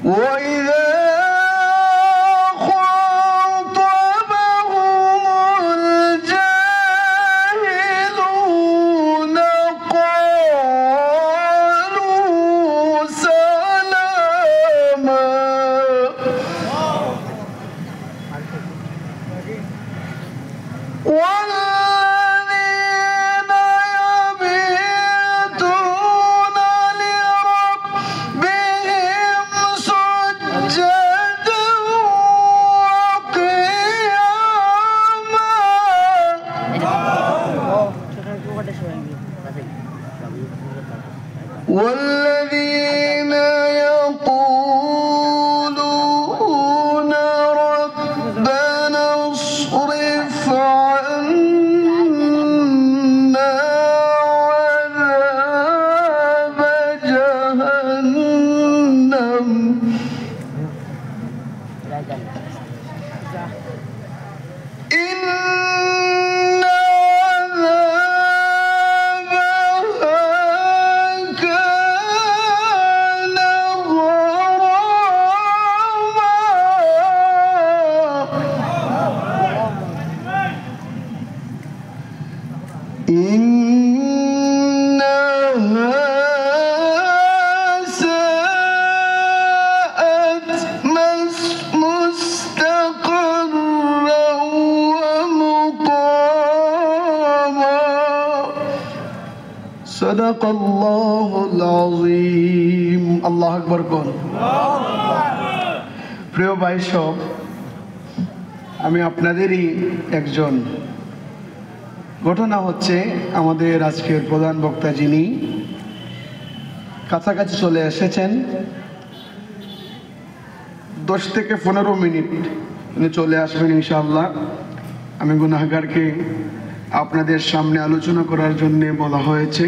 وإذا خاطبهم الجاهلون قالوا سلاما والذين يبيتون لربهم سجدا وقياما والذين يقولون ربنا اصرف عنا عذاب جهنم إن عذابها كان غراما إنها ساءت مستقرا ومقاما صدق الله العظيم الله أكبر قول প্রিয় ভাই সব আমি আপনাদেরই একজন ঘটনা হচ্ছে আমাদের আজকের প্রধান বক্তা যিনি কাছাকাছি চলে এসেছেন 10 থেকে 15 মিনিট উনি চলে আসবেন ইনশাআল্লাহ আমি গুনাহগারকে আপনাদের সামনে আলোচনা করার জন্য বলা হয়েছে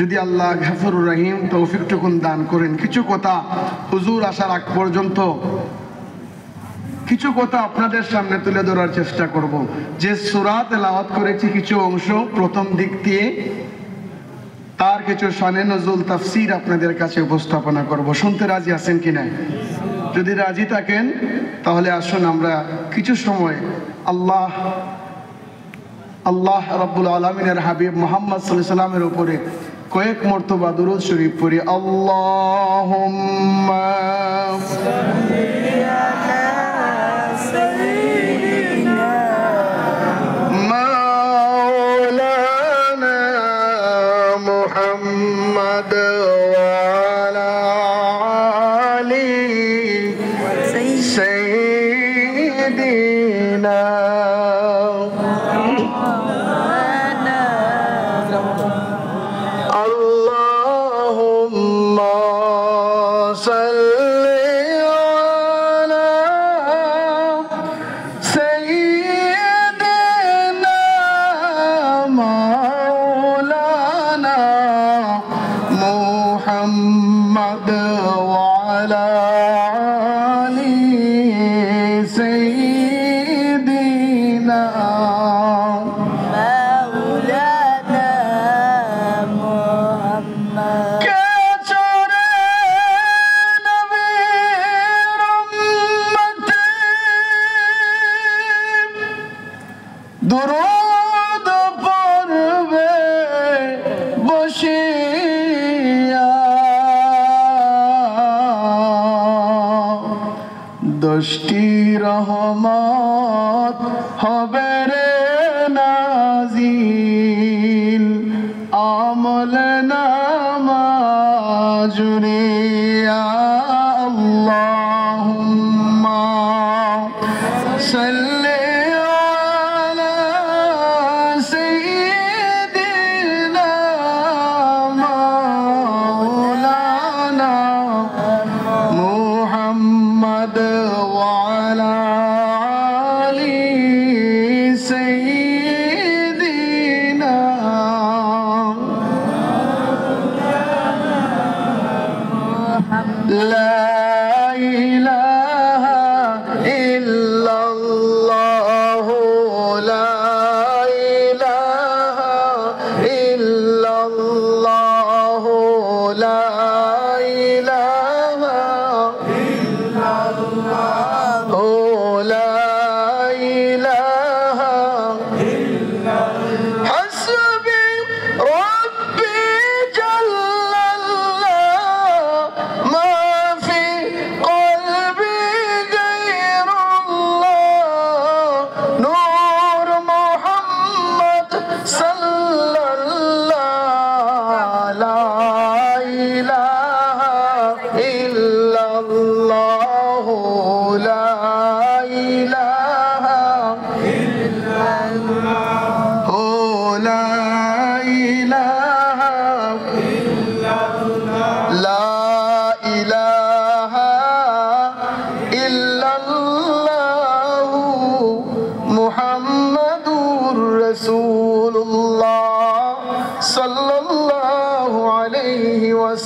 যদি আল্লাহ গফুরুর রহিম তৌফিকটুকুন দান করেন কিছু কথা হুজুর আসার আগ পর্যন্ত কিছু কথা আপনাদের সামনে তুলে ধরার চেষ্টা করব যে সূরা তেলাওয়াত করেছি কিছু অংশ প্রথম দিক দিয়ে তার কিছু শানে নজুল তাফসীর আপনাদের কাছে উপস্থাপনা করব শুনতে রাজি আছেন কিনা যদি রাজি থাকেন তাহলে আসুন আমরা কিছু সময় আল্লাহ রাব্বুল আলামিনের হাবিব মুহাম্মদ সাল্লাল্লাহু আলাইহি ওয়াসাল্লামের উপরে কয়েক মর্তবা দুরূদ শরীফ পড়ি আল্লাহুম্মা محمد وعلى آله سيدنا اللهم صل على سيدنا مولانا محمد وعلى آل سيدنا مولانا محمد كجور نبي رحمتي درود পড়বে বসিয়া 10টি রহমত হবে রে নাজিল আমল নামা জুড়িয়া আল্লাহুম্মা সাল্লি আলা সাইয়্যিদিনা মাওলানা মুহাম্মদ ওয়ালা আলি সাইয়্যিদিনা লা ইলাহা ইল্লাল্লাহ লা ইলাহা ইল্লাল্লাহ লা ইলাহা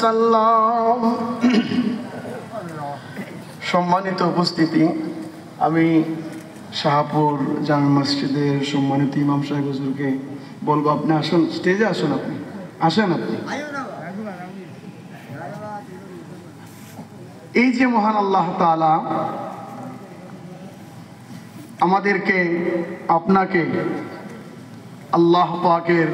وسلم সম্মানিত উপস্থিতি, আমি শাহপুর জামে মসজিদের সম্মানিত ইমাম সাহেব হুজুরকে বলবো, আপনি আসুন, স্টেজে আসুন, আপনি আসেন। আপনি এই যে মহান আল্লাহ তাআলা আমাদেরকে, আপনাকে আল্লাহ পাকের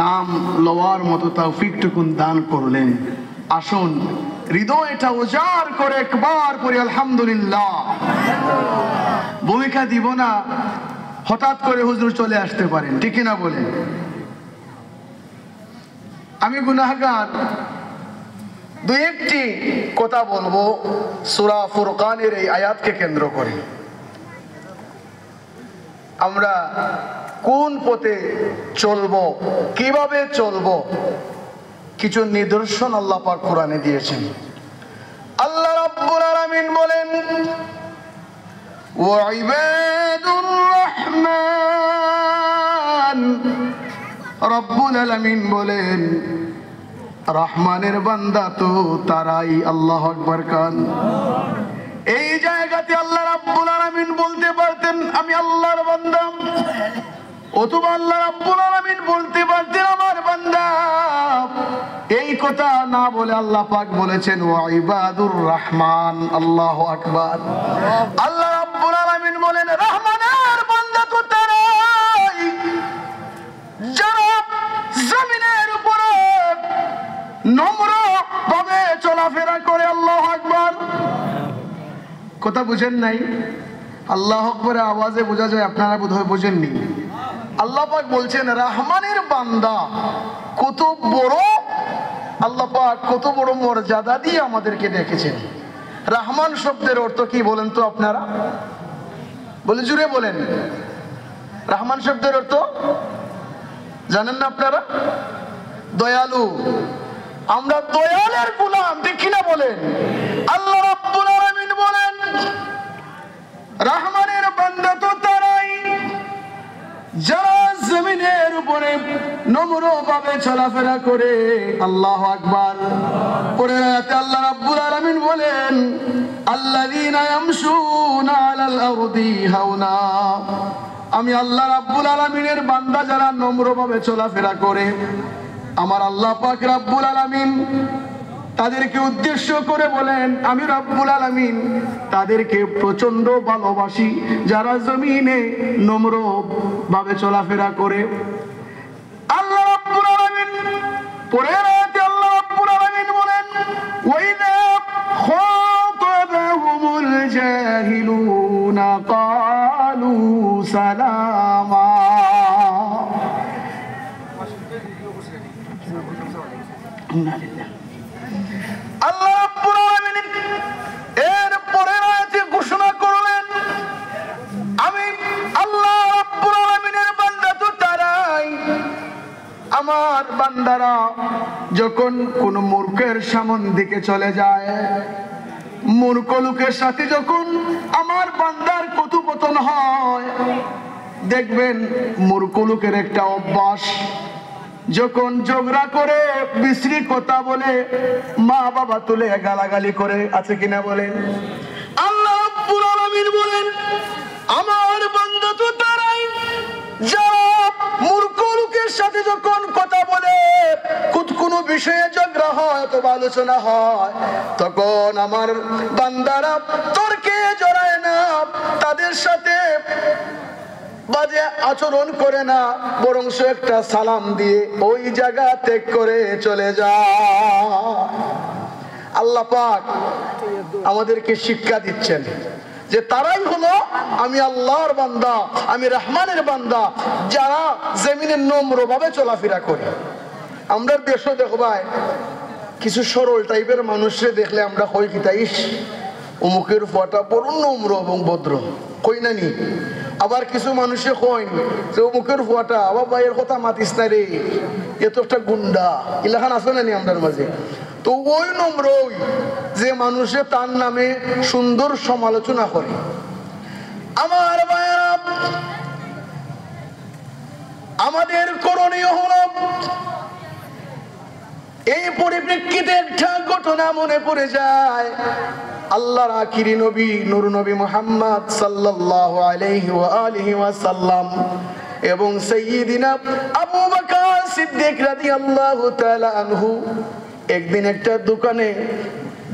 নাম লওয়ার মতো তৌফিকটুকুন দান করলেন। আসুন হৃদয়টা উজাড় করে একবার পড়ি আলহামদুলিল্লাহ। ভূমিকা দিব না, হঠাৎ করে হুজুর চলে আসতে পারেন, ঠিক না বলেন? আমি গুনাহগার, দু একটি কথা বলবো সূরা ফুরকানের এই আয়াতকে কেন্দ্র করে। আমরা কোন পথে চলবো, কিভাবে চলবো, কিছু নিদর্শন আল্লাহ পাক কোরআনে দিয়েছেন। আল্লাহ রাব্বুল আলামিন বলেন, ওয়া ইবাদুর রহমান, রব্বুল আলামিন বলেন রহমানের বান্দা তো তারাই। আল্লাহু আকবার কান। এই জায়গাতে আল্লাহ রাব্বুল আলামিন বলতে পারতেন আমি আল্লাহর বান্দা, অথবা আল্লাহ রাব্বুল আলামিন বলতে পারতেন আমার বান্দা। এই কথা না বলে আল্লাহ পাক বলেছেন ওয়া ইবাদুর রহমান। আল্লাহু আকবার। আল্লাহ রাব্বুল আলামিন বলেন রহমানের বান্দা তো তারাই যারা জমিনের উপরে নম্র ভাবে চলাফেরা করে। আল্লাহু আকবার। কথা বুঝেন নাই? আল্লাহু আকবারের আওয়াজে বোঝা যায় আপনারা বোধহয় বুঝেননি। আল্লাহ পাক বলছেন রহমানের বান্দা কত বড়, আল্লাহ পাক কত বড় মর্যাদা দিয়ে আমাদেরকে ডেকেছেন। রহমান শব্দের অর্থ কি বলেন তো আপনারা? বলে জুড়ে বলেন, রহমান শব্দের অর্থ জানেন না আপনারা? দয়ালু। আমরা দয়ালের গোলাম, ঠিক না বলেন? আল্লাহ রাব্বুল আলামিন বলেন রহমানের বান্দা তো তারাই যারা জমিনের উপরে নম্রভাবে চলাফেরা করে। আল্লাহু আকবার। পরের আয়াতে আল্লাহ রাব্বুল আলামিন বলেন আল্লাযীনা ইয়ামশুনা আলাল আরদি হাওনা, আমি আল্লাহ রাব্বুল আলামিনের বান্দা যারা নম্রভাবে চলাফেরা করে, আমার আল্লাহ পাক রাব্বুল আলামিন তাদেরকে উদ্দেশ্য করে বলেন আমি রাব্বুল আলামিন তাদেরকে প্রচন্ড ভালোবাসি যারা জমিনে নম্র ভাবে চলাফেরা করে। আল্লাহ রাব্বুল আলামিন পরের আয়াতে আল্লাহ রাব্বুল আলামিন বলেন ওয়াইদা খাতাবাহুমুল জাহিলুনা ক্বালু সালামা। আল্লাহ রাব্বুল আলামিন এর পরের আয়াতে ঘোষণা করলেন আমি আল্লাহ রাব্বুল আলামিনের বান্দা তো তারাই, আমার বান্দারা যখন কোন মূর্খের সামন দিকে চলে যায়, মূর্খ লোকের সাথে যখন আমার বান্দার কথোপকথন হয়, দেখবেন মূর্খ লোকের একটা অভ্যাস, যখন ঝগড়া করে বিশ্রী কথা বলে, মা বাবা তুলে গালাগালি করে, আছে কিনা বলেন? আল্লাহ রাব্বুল আলামিন বলেন আমার বান্দা তো তারাই যারা মূর্খ লোকের সাথে যখন কথা বলে, কোনো বিষয়ে ঝগড়া হয় অথবা আলোচনা হয়, তখন আমার বান্দারা তর্কে জড়ায় না, তাদের সাথে বাজে আচরণ করে না, বরং একটা সালাম দিয়ে ওই জায়গা ত্যাগ করে চলে যায়। আল্লাহ পাক আমাদেরকে শিক্ষা দিচ্ছেন যে তারাই হলো আমি আল্লাহর বান্দা, আমি রহমানের বান্দা যারা জমিনে নম্র ভাবে চলাফেরা করে। আমরা দেশও দেখবাই কিছু সরল টাইপের মানুষরে দেখলে আমরা কই কিতা ইস অমুকের ফটা বড় নম্র এবং ভদ্র, কই না নি? আবার কিছু মানুষে কইন যে অমুকের ফটা আবার ভাইয়ের কথা মাতিস না রে, এ তো একটা গুন্ডা, ইলাখান আছে না নি আমাদের মাঝে? তো ওই নম্র ওই যে মানুষে তার নামে সুন্দর সমালোচনা করে। আমার ভাইয়েরা, আমাদের করণীয় হলো এই পরিপ্রেক্ষিতে একটা ঘটনা মনে পড়ে যায়। আল্লাহর আখিরি নবী নূর নবী মুহাম্মদ সাল্লাল্লাহু আলাইহি ওয়া আলিহি ওয়াসাল্লাম এবং সাইয়্যিদিনা আবু বকর সিদ্দিক রাদিয়াল্লাহু তাআলা আনহু একদিন একটা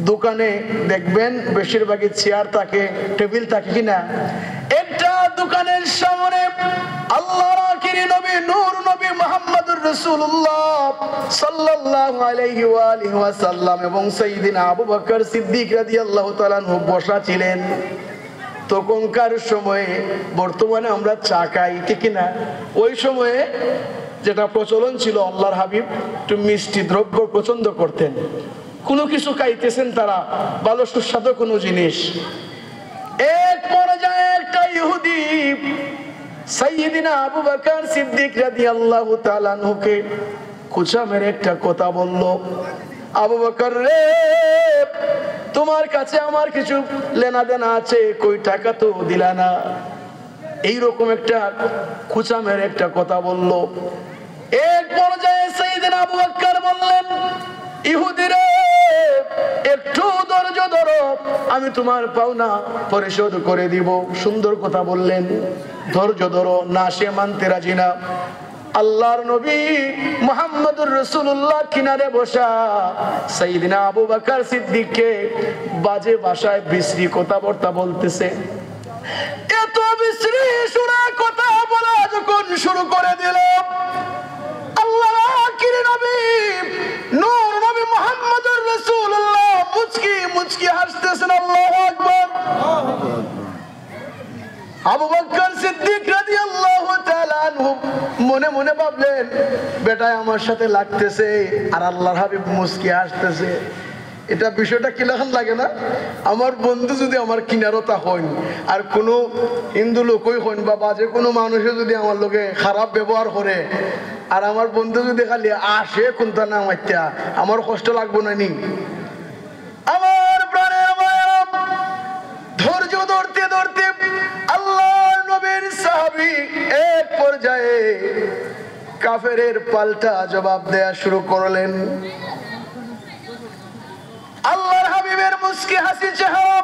দোকানে দেখবেন বেশিরভাগই চেয়ার থাকে, টেবিল থাকে কিনা। একটা দোকানের সামনে আল্লাহর আখিরি নবী নূর নবী মুহাম্মদুর রাসূলুল্লাহ সাল্লাল্লাহু আলাইহি ওয়া আলিহি ওয়াসাল্লাম এবং সাইয়্যিদিনা আবু বকর সিদ্দিক রাদিয়াল্লাহু তাআলা আনহু বসা ছিলেন। তখনকার সময়ে বর্তমানে আমরা চা খাই ঠিক না, ওই সময়ে যেটা প্রচলন ছিল আল্লাহর হাবিব একটু মিষ্টি দ্রব্য পছন্দ করতেন। কোনো কিছু খাইতেছেন তারা, ভালো সুস্বাদু কোনো জিনিস। এক পর্যায়ে একটা ইহুদি সাইয়্যিদিনা আবু বকর সিদ্দিক রাদিয়াল্লাহু তাআলা আনহুকে কুচা মেরে একটা কথা বলল, আবু বকর রে, তোমার কাছে আমার কিছু লেনা দেনা আছে, কই টাকা তো দিলা না। এইরকম একটা কুচা মেরে একটা কথা বলল। এক পর্যায়ে সাইয়্যিদিনা আবু বকর বললেন, ইহুদিরে একটু ধৈর্য ধরো, আমি তোমার পাওনা পরিশোধ করে দিব। সুন্দর কথা বললেন, ধৈর্য ধরো। না, সে মানতে রাজি না। আল্লাহর নবী মুহাম্মদুর রাসূলুল্লাহ কিনারে বসা সাইয়্যিদিনা আবু বকর সিদ্দিককে বাজে ভাষায় বিশ্রী কথাবার্তা বলতেছে। এত বিশ্রী শোনা কথা বলা যখন শুরু করে দিল, আল্লাহর আখিরি নবী নূর নবী মুহাম্মদুর রাসূলুল্লাহ মুচকি মুচকি হাসতেছেন। আল্লাহু আকবার। আবু বকর সিদ্দিক রাদিয়াল্লাহু তাআলা আনহু মনে মনে ভাবলেন, বেটায় আমার সাথে লাগতেছে আর আল্লাহর হাবিব মুচকি হাসতেছে। এটা বিষয়টা কিরকম লাগে না? আমার বন্ধু যদি আমার কিনারতা হন আর কোনো হিন্দু লোকই হন বা বাজে কোনো মানুষে যদি আমার লোকে খারাপ ব্যবহার করে আর আমার বন্ধু যদি খালি আসে কোনটা না মাইতা, আমার কষ্ট লাগবো না নি? আমার প্রাণের মায়েরা, ধৈর্য ধরতে ধরতে আল্লাহর নবীর সাহাবী এক পর্যায়ে কাফেরের পাল্টা জবাব দেয়া শুরু করলেন। আল্লাহর হাবিবের মুস্কি হাসি চেহারা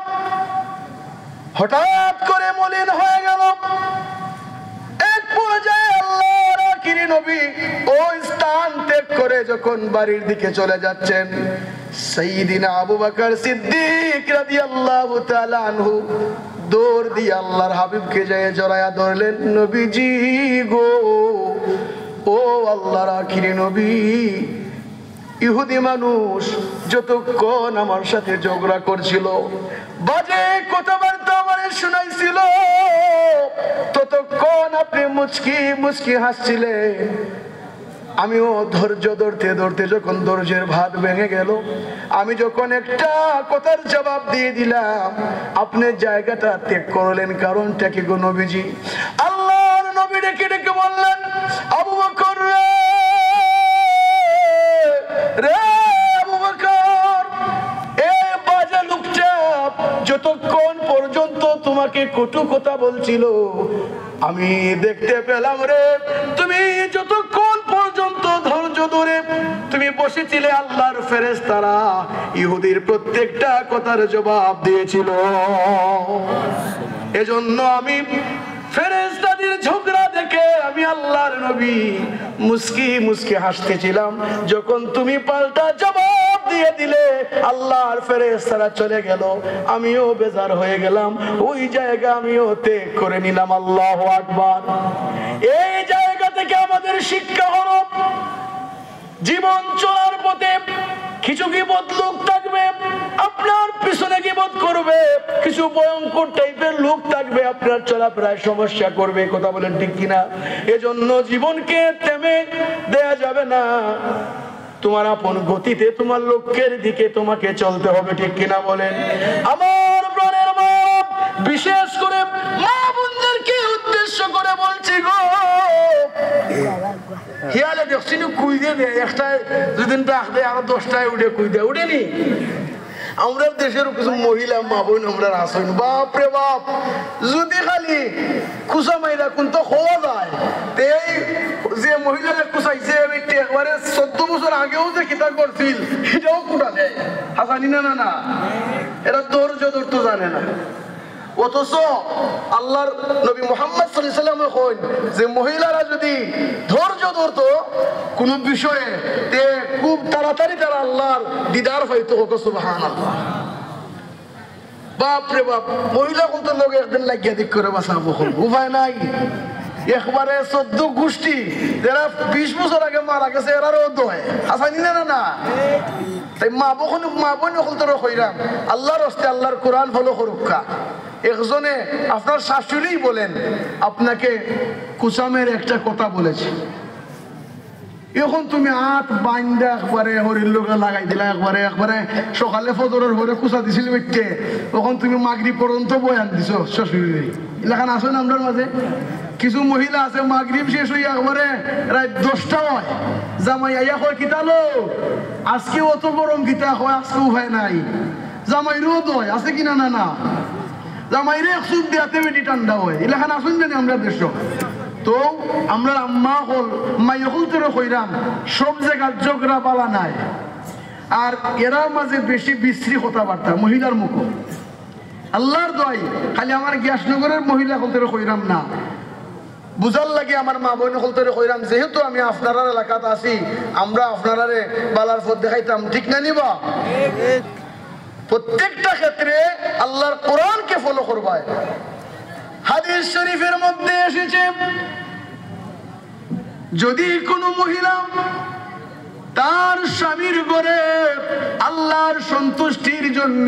হঠাৎ করে মলিন হয়ে গেল। এক পর্যায়ে আল্লাহর আখিরি নবী ওই স্থান ত্যাগ করে যখন বাড়ির দিকে চলে যাচ্ছেন, সাইয়্যিদিনা আবু বকর সিদ্দিক রাদিয়াল্লাহু তাআলা আনহু দৌড় দিয়ে আল্লাহর হাবিবকে যায় জড়ায়া ধরলেন। নবীজি গো, ও আল্লাহর আখিরি নবী, ইহুদি মানুষ যতক্ষণ আমার সাথে ঝগড়া করছিল, বাজে কথাবার্তা আমারে শোনাইছিল, ততক্ষণ আপনি মুচকি মুচকি হাসছিলেন। আমিও ধৈর্য ধরতে ধরতে যখন ধৈর্যের ভাত ভেঙে গেল, আমি যখন একটা কথার জবাব দিয়ে দিলাম, আপনি জায়গাটা ত্যাগ করলেন। কারণটা কি গো নবীজি? আল্লাহর নবী ডেকে ডেকে বললেন, আবু বকর রে, আবু বকর, এই বাজে লোকটা যতক্ষণ পর্যন্ত তোমাকে কটু কথা বলছিল, আমি দেখতে পেলাম রে, তুমি যতক্ষণ পর্যন্ত ধৈর্য ধরে তুমি বসেছিলে, আল্লাহর ফেরেশতারা ইহুদির প্রত্যেকটা কথার জবাব দিয়েছিল। এজন্য আমি ফেরেশতাদের ঝগড়া দেখে আমি আল্লাহর নবী মুস্কি মুস্কি হাসতেছিলাম। যখন তুমি পাল্টা জবাব দিয়ে দিলে, আল্লাহর ফেরেশতারা চলে গেল, আমিও বেজার হয়ে গেলাম। ওই জায়গা আমিও ত্যাগ করে নিলাম। আল্লাহু আকবার। এই জায়গা থেকে আমাদের শিক্ষা হলো, জীবন চলার পথে কিছু গীবত লোক থাকবে, আপনার পিছনে গীবত করবে, কিছু ভয়ঙ্কর টাইপের লোক থাকবে, আপনার চলাফেরায় সমস্যা করবে। কথা বলেন ঠিক কিনা? এজন্য জীবনকে থেমে দেয়া যাবে না। তোমার আপন গতিতে তোমার লক্ষ্যের দিকে তোমাকে চলতে হবে, ঠিক কিনা বলেন? আমার প্রাণের মা, বিশেষ করে মা বোনদেরকে উদ্দেশ্য করে বলছি গো, হিয়ালে দেখছি কুই দিয়ে একটায় দুদিন ডাক দেয়, আরো 10টায় উঠে কুই দেয়, উঠেনি? আমরা দেশের কিছু মহিলা মা বোন আমরা আসেন, বাপরে বাপ, যদি খালি খুশা মাইরা কোন তো হওয়া যায়, এই যে মহিলারা কুচাইছে একবারে 14 বছর আগেও যে কিতাব করছিল এটাও কুটা দেয় হাসানি না না না এরা ধৈর্য ধরতে জানে না অথচ আল্লাহর নবী মুহাম্মদ সাল্লাল্লাহু আলাইহি ওয়াসাল্লাম কইন যে মহিলারা যদি ধৈর্য ধরতো কোন বিষয়ে তে খুব তাড়াতাড়ি তারা আল্লাহর দিদার পাইতো সুবহানাল্লাহ বাপ রে বাপ মহিলা বলতে লোক একদিন লাগিয়ে দিক করে বাঁচাবো উপায় নাই একবারে 14 গোষ্ঠী যারা 20 বছর আগে মারা গেছে এরারও দয় হাসানি না না তাই মা বোন হলতে কইরাম আল্লাহর হস্তে আল্লাহর কোরআন ফলো করুকা একজনে আপনার শাশুড়ি বলেন আপনাকে কুসামের একটা কথা বলেছে এখন তুমি হাত বাইন্দা একবারে হরির লোকে লাগাই দিলা একবারে সকালে ফজরের ভরে কুচা দিছিল বেটে তখন তুমি মাগরিব পর্যন্ত বয়ান দিছো শ্বশুরি এলাকান আসো না আমরার মাঝে কিছু মহিলা আছে মাগরিব শেষ হইয়া একবারে রাত 10টা হয় জামাই আইয়া কয় কিতালো আজকে অত গরম কিতা হয় আজকে উপায় নাই জামাই রোদ হয় আছে কিনা না না জামাইরে এক সুপ দেয়াতে বেটি ঠান্ডা হয় এলাকান আসুন জানি আমরা দেশ তো আমরা আম্মা হল মাই হলতেরও কইরাম সব জায়গার জগরা বালা নাই আর এরা মাঝে বেশি বিশ্রী কথাবার্তা মহিলার মুখ আল্লাহর দোয়াই খালি আমার গ্যাসনগরের মহিলা হলতেরও কইরাম না বুঝার লাগে আমার মা বোন হলতেরও কইরাম যেহেতু আমি আপনার এলাকাতে আছি আমরা আপনারারে বালার পথ দেখাইতাম ঠিক না নিবা প্রত্যেকটা ক্ষেত্রে আল্লাহর কোরআনকে ফলো করবায় হাদিস শরীফের মধ্যে এসেছে যদি কোনো মহিলা তার স্বামীর ঘরে আল্লাহর সন্তুষ্টির জন্য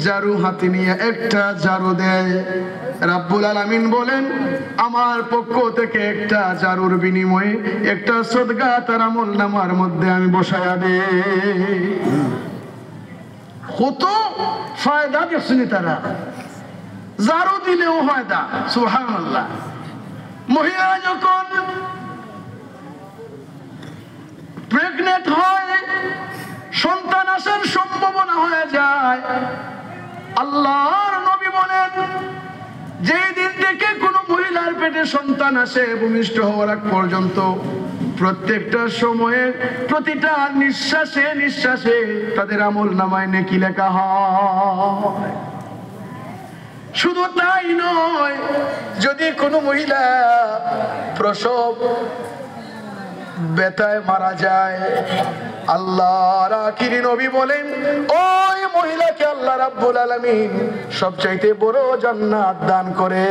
ঝাড়ু হাতে নিয়ে একটা ঝাড়ু দেয় রাব্বুল আলামিন বলেন আমার পক্ষ থেকে একটা ঝাড়ুর বিনিময়ে একটা সদকা তার আমলনামার মধ্যে আমি বসায়া দেই কত ফায়দা দেখছেন তারা ঝাড়ু দিলেও ফায়দা সুবহানাল্লাহ মহিলা যখন প্রেগনেন্ট হয় সন্তান আসার সম্ভাবনা হয়ে যায় আল্লাহর নবী বলেন যেই দিন থেকে কোন মহিলার পেটে সন্তান আসে ভূমিষ্ঠ হওয়ার আগ পর্যন্ত প্রত্যেকটা সময়ে প্রতিটা নিঃশ্বাসে নিঃশ্বাসে তাদের আমলনামায় নেকি লেখা হয় শুধু তাই নয় যদি কোনো মহিলা প্রসব ব্যথায় মারা যায় আল্লাহর আখিরি নবী বলেন ওই মহিলাকে আল্লাহ রাব্বুল আলামিন সবচাইতে বড় জান্নাত দান করে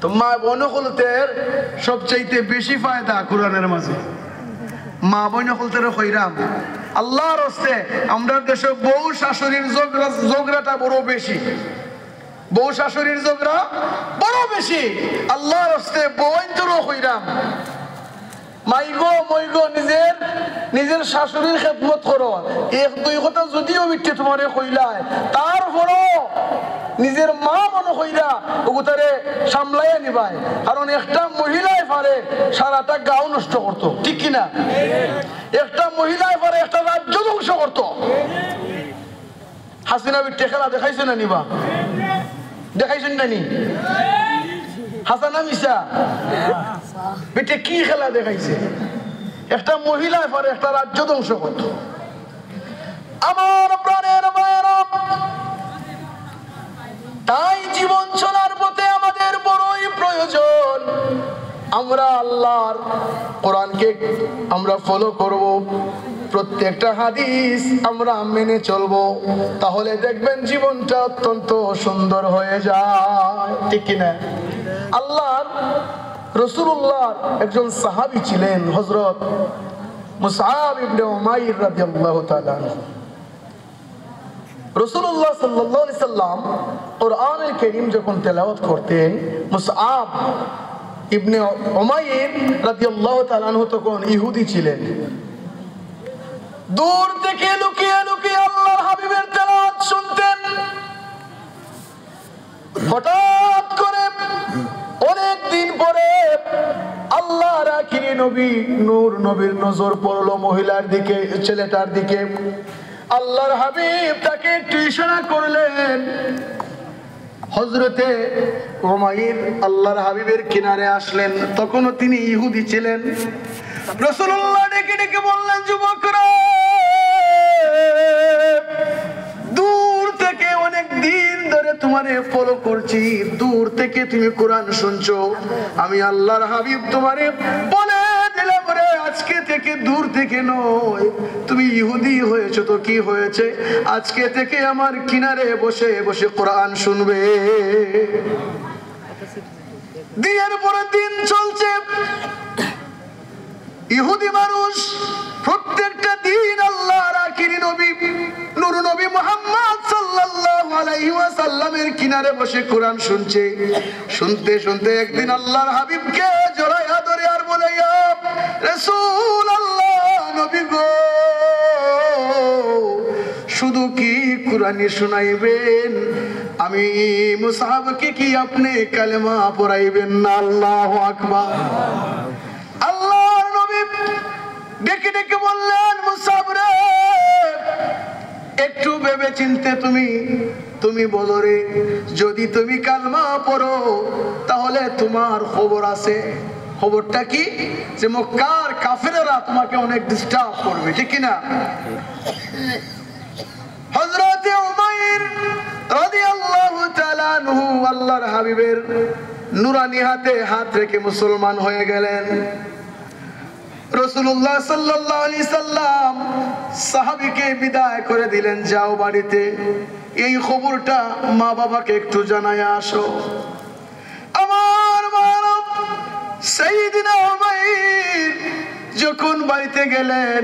তো মা বোন হলতের সবচাইতে বেশি ফায়দা কোরআনের মাঝে মা বোন হলতের কইরাম আল্লাহর হস্তে আমরা দেশে বউ শাশুড়ির ঝগড়াটা বড় বেশি বউ শাশুড়ির ঝগড়া বড় বেশি আল্লাহর হস্তে বোন তোরও কইরাম মাইগো মইগো নিজের শাশুড়ির খেদমত করো এক দুই কথা যদিও মিথ্যে তোমারে কইলায় তারপরও নিজের মা মনে কইরা ওগুতারে সামলাইয়া নিবায় কারণ একটা মহিলায় পারে সারাটা গাঁও নষ্ট করতো ঠিক কিনা একটা মহিলায় পারে একটা রাজ্য ধ্বংস করতো হাসিনা বিট্টে খেলা দেখাইছে না নিবা দেখাইছেন না নি হাসানা মিশা বেটে কি খেলা দেখাইছে একটা মহিলায় পারে একটা রাজ্য ধ্বংস করত আমার প্রাণের মায়েরা তাই জীবন চলার পথে আমাদের বড়ই প্রয়োজন আমরা আল্লাহর কোরআনকে আমরা ফলো করব প্রত্যেকটা হাদিস আমরা মেনে চলবো তাহলে দেখবেন জীবনটা অত্যন্ত সুন্দর হয়ে যায় ঠিক কিনা আল্লাহর রাসূলুল্লাহর একজন সাহাবী ছিলেন হযরত মুসআব ইবনে উমাইর রাদিয়াল্লাহু তাআলা রাসূলুল্লাহ সাল্লাল্লাহু আলাইহি সাল্লাম কোরআনুল কারীম যখন তেলাওয়াত করতেন মুসআব ইবনে উমাইর রাদিয়াল্লাহু তাআলা তখন ইহুদি ছিলেন দূর থেকে লুকিয়ে লুকিয়ে আল্লাহর হাবিবের তেলাওয়াত শুনতেন হঠাৎ করে অনেক দিন পরে আল্লাহর আখিরি নবী নূর নবীর নজর পড়লো মহিলার দিকে ছেলেটার দিকে আল্লাহর হাবিব তাকে একটু ইশারা করলেন হযরতে উমাইর আল্লাহর হাবিবের কিনারে আসলেন, তখনও তিনি ইহুদি ছিলেন। রাসূলুল্লাহ ডেকে ডেকে বললেন, যুবকরা, দূর থেকে অনেক দিন ধরে তোমারে ফলো করছি, দূর থেকে তুমি কোরআন শুনছো, আমি আল্লাহর হাবিব তোমারে বলে দিলাম রে, আজকে থেকে দূর থেকে নয়, তুমি ইহুদি হয়েছো তো কি হয়েছে, আজকে থেকে আমার কিনারে বসে বসে কোরআন শুনবে। দিনের পর দিন চলছে, ইহুদি মানুষ প্রত্যেকটা দিন আল্লাহর আখিরি নবী নূর নবী মুহাম্মদ সাল্লাল্লাহু আলাইহি ওয়াসাল্লামের কিনারে বসে কোরআন শুনছে। শুনতে শুনতে একদিন আল্লাহর হাবিবকে জড়াইয়া ধরে আর বলে, ইয়া রাসূলুল্লাহ, নবী গো, শুধু কি কোরআনই শুনাইবেন, আমি মুসাহাবকে কি আপনি কালেমা পড়াইবেন না? আল্লাহু আকবার। আল্লাহর নবী ডেকে ডেকে বললেন, মুসাহাব রে, একটু ভেবে চিনতে তুমি বলো রে, যদি তুমি কালেমা পড়ো তাহলে তোমার খবর আছে। খবরটা কি? যে মক্কার কাফেররা তোমাকে অনেক ডিস্টার্ব করবে, ঠিক কি না? হযরতে উমাইর রাদিয়াল্লাহু তাআলা আনহু আল্লাহর হাবিবের নুরানি হাতে হাত রেখে মুসলমান হয়ে গেলেন। রাসূলুল্লাহ সাল্লাল্লাহু আলাইহি সাল্লাম সাহাবীকে বিদায় করে দিলেন, যাও বাড়িতে, এই খবরটা মা বাবাকে একটু জানায়া আসো। আমার মানব সাইয়্যিদিনা উমাইর যখন বাড়িতে গেলেন,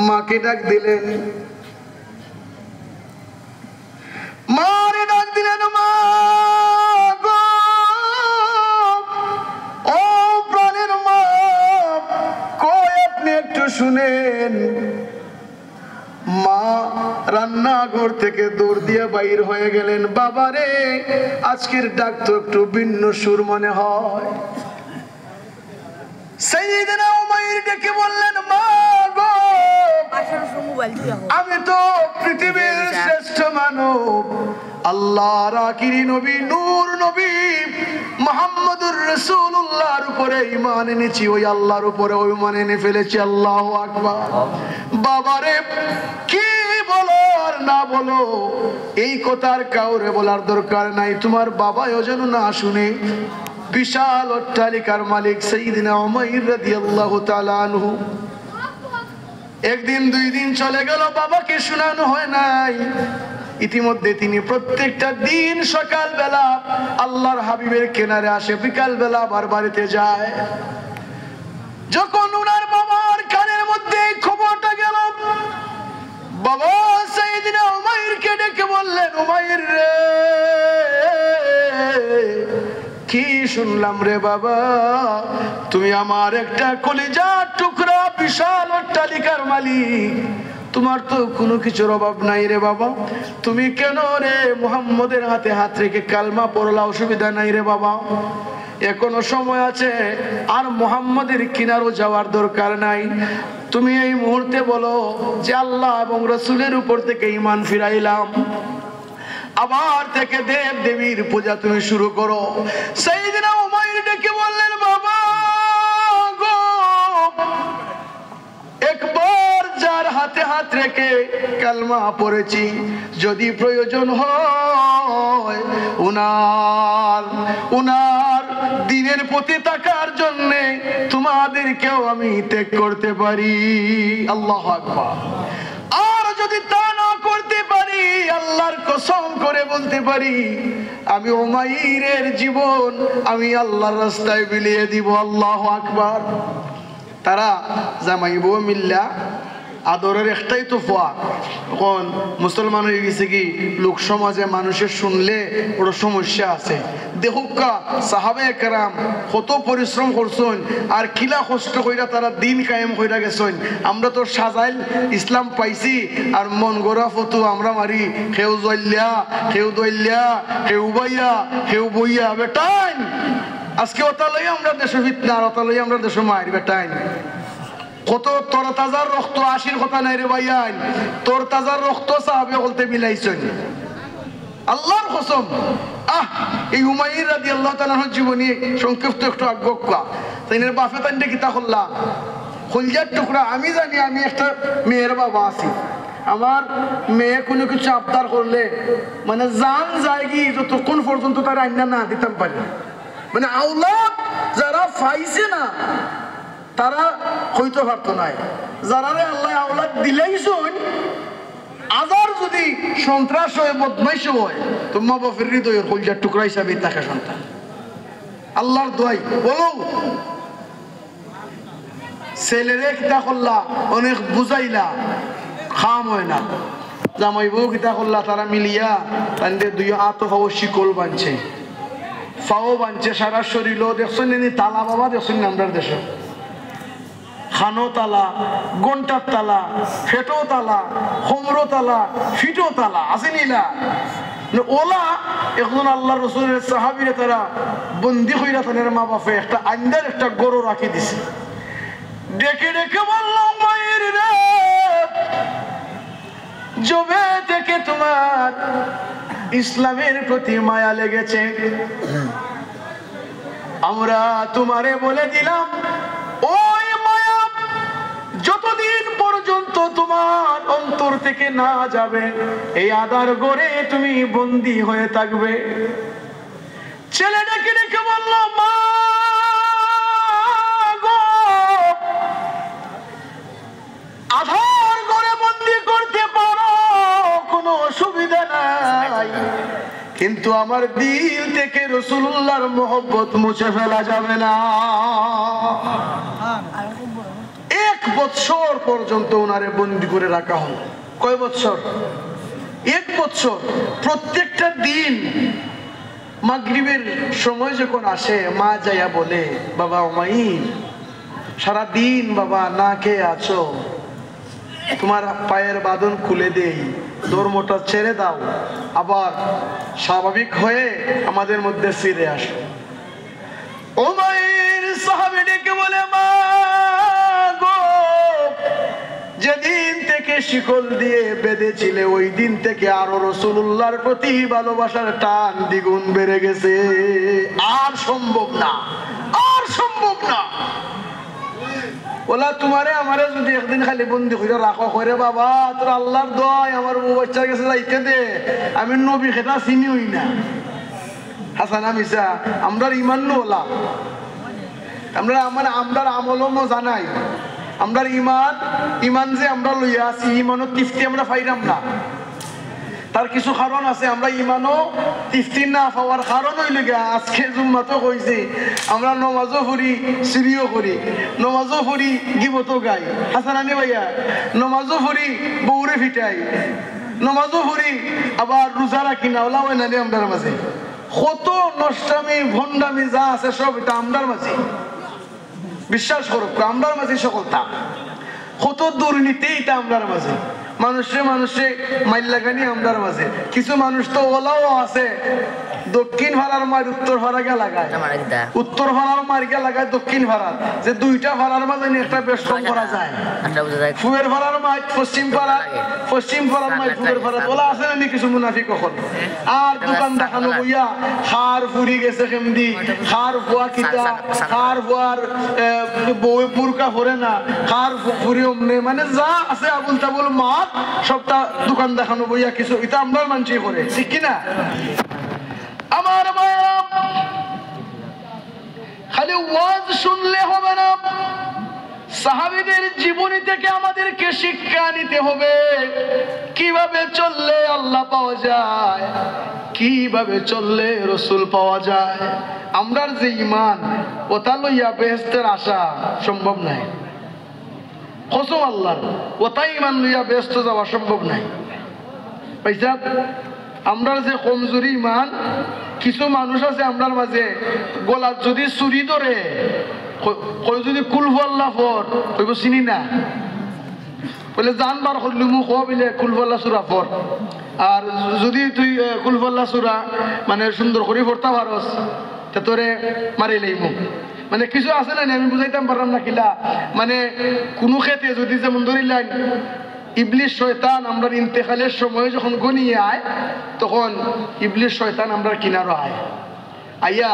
মাকে ডাক দিলেন, মারে ডাক দিলেন, মা গো, ও প্রাণের মা, কই আপনি একটু শুনেন। মা রান্নাঘর থেকে দৌড় দিয়ে বাইর হয়ে গেলেন, বাবারে, আজকের ডাক তো একটু ভিন্ন সুর মনে হয়। সাইয়্যিদিনা উমাইর ডেকে বললেন, মা গো, আমি তো পৃথিবীর শ্রেষ্ঠ মানব, আল্লাহর আখিরি নবী নূর নবী মুহাম্মদুর রাসূলুল্লাহর উপরে ঈমান এনেছি, ওই আল্লাহর উপরে ঈমান এনে ফেলেছি। আল্লাহু আকবার। বাবারে, কি বলো আর না বলো, এই কথার কাউরে বলার দরকার নাই, তোমার বাবাও যেন না শুনে। বিশাল অট্টালিকার মালিক সাইয়্যিদিনা উমাইর রাদিয়াল্লাহু তাআলা আনহু। একদিন দুই দিন চলে গেল, বাবাকে শোনানো হয় নাই। ইতিমধ্যে তিনি প্রত্যেকটা দিন সকাল বেলা আল্লাহর হাবিবের কিনারে আসে, বিকাল বেলা আবার বাড়িতে যায়। যখন উনার বাবার কানের মধ্যে খবরটা গেল, বাবা সাইয়্যিদিনা উমাইরকে ডেকে বললেন, উমাইর রে, কি শুনলাম রে বাবা, তুমি আমার একটা কলিজার টুকরা, বিশাল অট্টালিকার মালিক, তোমার তো কোনো কিছুর অভাব নাই রে বাবা, তুমি কেন রে মুহাম্মদের হাতে হাত রেখে কালমা পড়লা? অসুবিধা নাই রে বাবা, এখনো সময় আছে, আর মুহাম্মদের কিনারও যাওয়ার দরকার নাই। তুমি এই মুহূর্তে বলো যে আল্লাহ এবং রাসূলের উপর থেকে ঈমান ফিরাইলাম, আবার থেকে দেব দেবীর পূজা তুমি শুরু করো। সাইয়্যিদিনা উমাইর ডেকে বললেন, বাবা গো, একবার যার হাতে হাত রেখে কালমা পড়েছি, যদি প্রয়োজন হয় উনার দিনের প্রতি তাকার জন্য তোমাদেরকেও আমি ত্যাগ করতে পারি। আল্লাহু আকবার। আর যদি তা না করতে পারি, আল্লাহর কসম করে বলতে পারি, আমি উমাইরের জীবন আমি আল্লাহর রাস্তায় বিলিয়ে দিব। আল্লাহু আকবার। তারা জামাই বউ মিল্লা আদরের একটাই তো ফোয়া, এখন মুসলমান হয়ে গেছে কি, লোক সমাজে মানুষের শুনলে বড় সমস্যা আছে। দেখুকা সাহাবায়ে কেরাম কত পরিশ্রম করছেন, আর কিলা কষ্ট কইরা তারা দিন কায়েম কইরা গেছেন। আমরা তো সাজাইল ইসলাম পাইছি, আর মন গড়া ফটো আমরা মারি, কেউ জল্যা, কেউ দইল্যা, কেউ বাইয়া, কেউ বইয়া। বেটাইন আজকে ওটা লই আমরা দেশে ফিতনা, আর ওটা লই আমরা দেশে মায়ের। বেটাইন কত তোর তাজার রক্ত আসির কথা নাই রে ভাইয়ান, তোর তাজার রক্ত সাহাবে বলতে মিলাইছেন। আল্লাহর কসম। এই হুমায়ুন রাদিয়াল্লাহু তাআলার জীবনী সংক্ষিপ্ত একটু আজ্ঞা তাইনের বাপে তাইনে কিতা করলা কলজার টুকরা। আমি জানি আমি একটা মেয়ের বাবা আছি, আমার মেয়ে কোনো কিছু আবদার করলে মানে জান যায় কি যতক্ষণ পর্যন্ত তার আইনা না দিতাম পারি। মানে আওলাদ যারা পাইছে না তারা হইতে পারতো না, যারা আল্লাহ আওলাদ দিলেই শোন আবার যদি সন্ত্রাস হয় বদমাইশ হয় তো মা বাপের হৃদয়ের কলজার টুকরা হিসাবে থাকে সন্তান। আল্লাহর দোয়াই বলো ছেলেরে কিতা করলা অনেক বুঝাইলা খাম হয় না, জামাই বউ কিতা করলা তারা মিলিয়া তাদের দুই হাত ফাও শিকল বানছে, ফাও বানছে, সারা শরীরও দেখছেন তালা বাবা দেখছেন আমরা দেশে খানো তালা, গন্টার তালা, ফেটো তালা, হোমরো তালা, ফিটো তালা আছে নিলা ওলা। এখন আল্লাহ রসুলের সাহাবীরা তারা বন্দি হইরা তাদের মা বাপে একটা আইন্দার একটা গরু রাখি দিছে। ডেকে ডেকে বললাম মায়ের রে, জবে থেকে তোমার ইসলামের প্রতি মায়া লেগেছে আমরা তোমারে বলে দিলাম ওই মায়া যতদিন পর্যন্ত তোমার অন্তর থেকে না যাবে এই আদার গড়ে তুমি বন্দী হয়ে থাকবে। ছেলে ডেকে ডেকে বলল মা গো, আধার গড়ে বন্দী করতে পারো কোনো অসুবিধা নাই, কিন্তু আমার দিল থেকে রাসূলুল্লাহর মহব্বত মুছে ফেলা যাবে না। 1 বছর পর্যন্ত ওনারে বন্দী করে রাখা হলো। কয় বছর? 1 বছর। প্রত্যেকটা দিন মাগরিবের সময় যখন আসে মা যাইয়া বলে বাবা হুমায়ুন সারা দিন বাবা না খেয়ে আছো, তোমার পায়ের বাঁধন খুলে দেই, ধর্মটা ছেড়ে দাও, আবার স্বাভাবিক হয়ে আমাদের মধ্যে ফিরে আসো। হুমায়ুন সাহাবী ডেকে বলে মা গো, যেদিন থেকে শিকল দিয়ে বেঁধেছিলে ওই দিন থেকে আরো রাসূলুল্লাহর প্রতি ভালোবাসার টান দ্বিগুণ বেড়ে গেছে, আর সম্ভব না, আর সম্ভব না। ওলা তোমারে আমারে যদি একদিন খালি বন্দি করে রাখো করে বাবা তোর আল্লাহর দোয়াই আমার বউ বাচ্চার কাছে যাইতে দে, আমি নবী খেতা চিনি হই না। হাসানা মিসা আমরার ইমান ওলা, আমরা আমার আমরার আমলও জানাই, আমরার ইমান যে আমরা লইয়া আছি ইমানের তৃপ্তি আমরা পাইলাম না। তার কিছু কারণ আছে, আমরা ইমানও তৃপ্তি না পাওয়ার কারণ হইল গিয়া আজকে জুম্মাতো কইছি আমরা নমাজও পড়ি সিরিও করি, নমাজও পড়ি গিবতও গাই, হাসানানি ভাইয়া নমাজও পড়ি বউরে ফিটাই, নমাজও পড়ি আবার রোজা রাখি না, ওলা হয় না আমরার মাঝে কত নষ্টামি ভণ্ডামি যা আছে সব এটা আমরার মাঝে। বিশ্বাস করো আমরার মাঝে সকলতা, কত দুর্নীতি এটা আমরার মাঝে, মানুষে মাইল্লাগানি আমরার মাঝে। কিছু মানুষ তো ওলাও আছে দক্ষিণ ভাড়ার মার উত্তর ভাড়া গে লাগায়, উত্তর ভাড়ার মার গে লাগায় দক্ষিণ ভাড়া, যে দুইটা ভাড়ার মাঝে একটা বেশ কম করা যায়। ফুয়ের ভাড়ার মার পশ্চিম পাড়া, পশ্চিম পাড়ার মার ফুয়ের ভাড়া ওলা আছে না কিছু মুনাফিক কখন। আর দোকান দেখানো বইয়া খার ফুরি গেছে কেমদি, খার ফুয়া কিতা, খার ফুয়ার বউ পুরকা ভরে না, খার ফুরি অমনে মানে যা আছে আবুল তাবুল মাত সবটা দোকান দেখানো বইয়া কিছু এটা আমরা মানছি করে, ঠিক কিনা? আমার মায়েরা খালি ওয়াজ শুনলে হবে না, সাহাবীদের জীবনী থেকে আমাদেরকে শিক্ষা নিতে হবে। কিভাবে চললে আল্লাহ পাওয়া যায়, কিভাবে চললে রাসূল পাওয়া যায়। আমরার যে ঈমান ওটা লইয়া বেহেশতের আশা সম্ভব নাই, কসম আল্লাহর, ওটাই ঈমান লইয়া বেহেশত যাওয়া সম্ভব নাই। পয়সা আমরার যে কমজোরি ঈমান, কিছু মানুষ আছে আমরার মাঝে গলার যদি চুরি ধরে কই যদি কুলহু আল্লাহ ফর কইব চিনি না, বলে জানবার করলি মুখ বিলে কুলহু আল্লাহ সূরা ফর, আর যদি তুই কুলহু আল্লাহ সূরা মানে সুন্দর করে পড়তে পারস তা তোরে মারিলেই মুখ। মানে কিছু আছে না আমি বুঝাইতাম পারলাম না কিলা, মানে কোনো ক্ষেত্রে যদি যেমন ধরিলেন ইবলিস শয়তান আমরা ইন্তেকালের সময় যখন গনিয়ে আয় তখন ইবলিস শয়তান আমরা কিনারো আয় আইয়া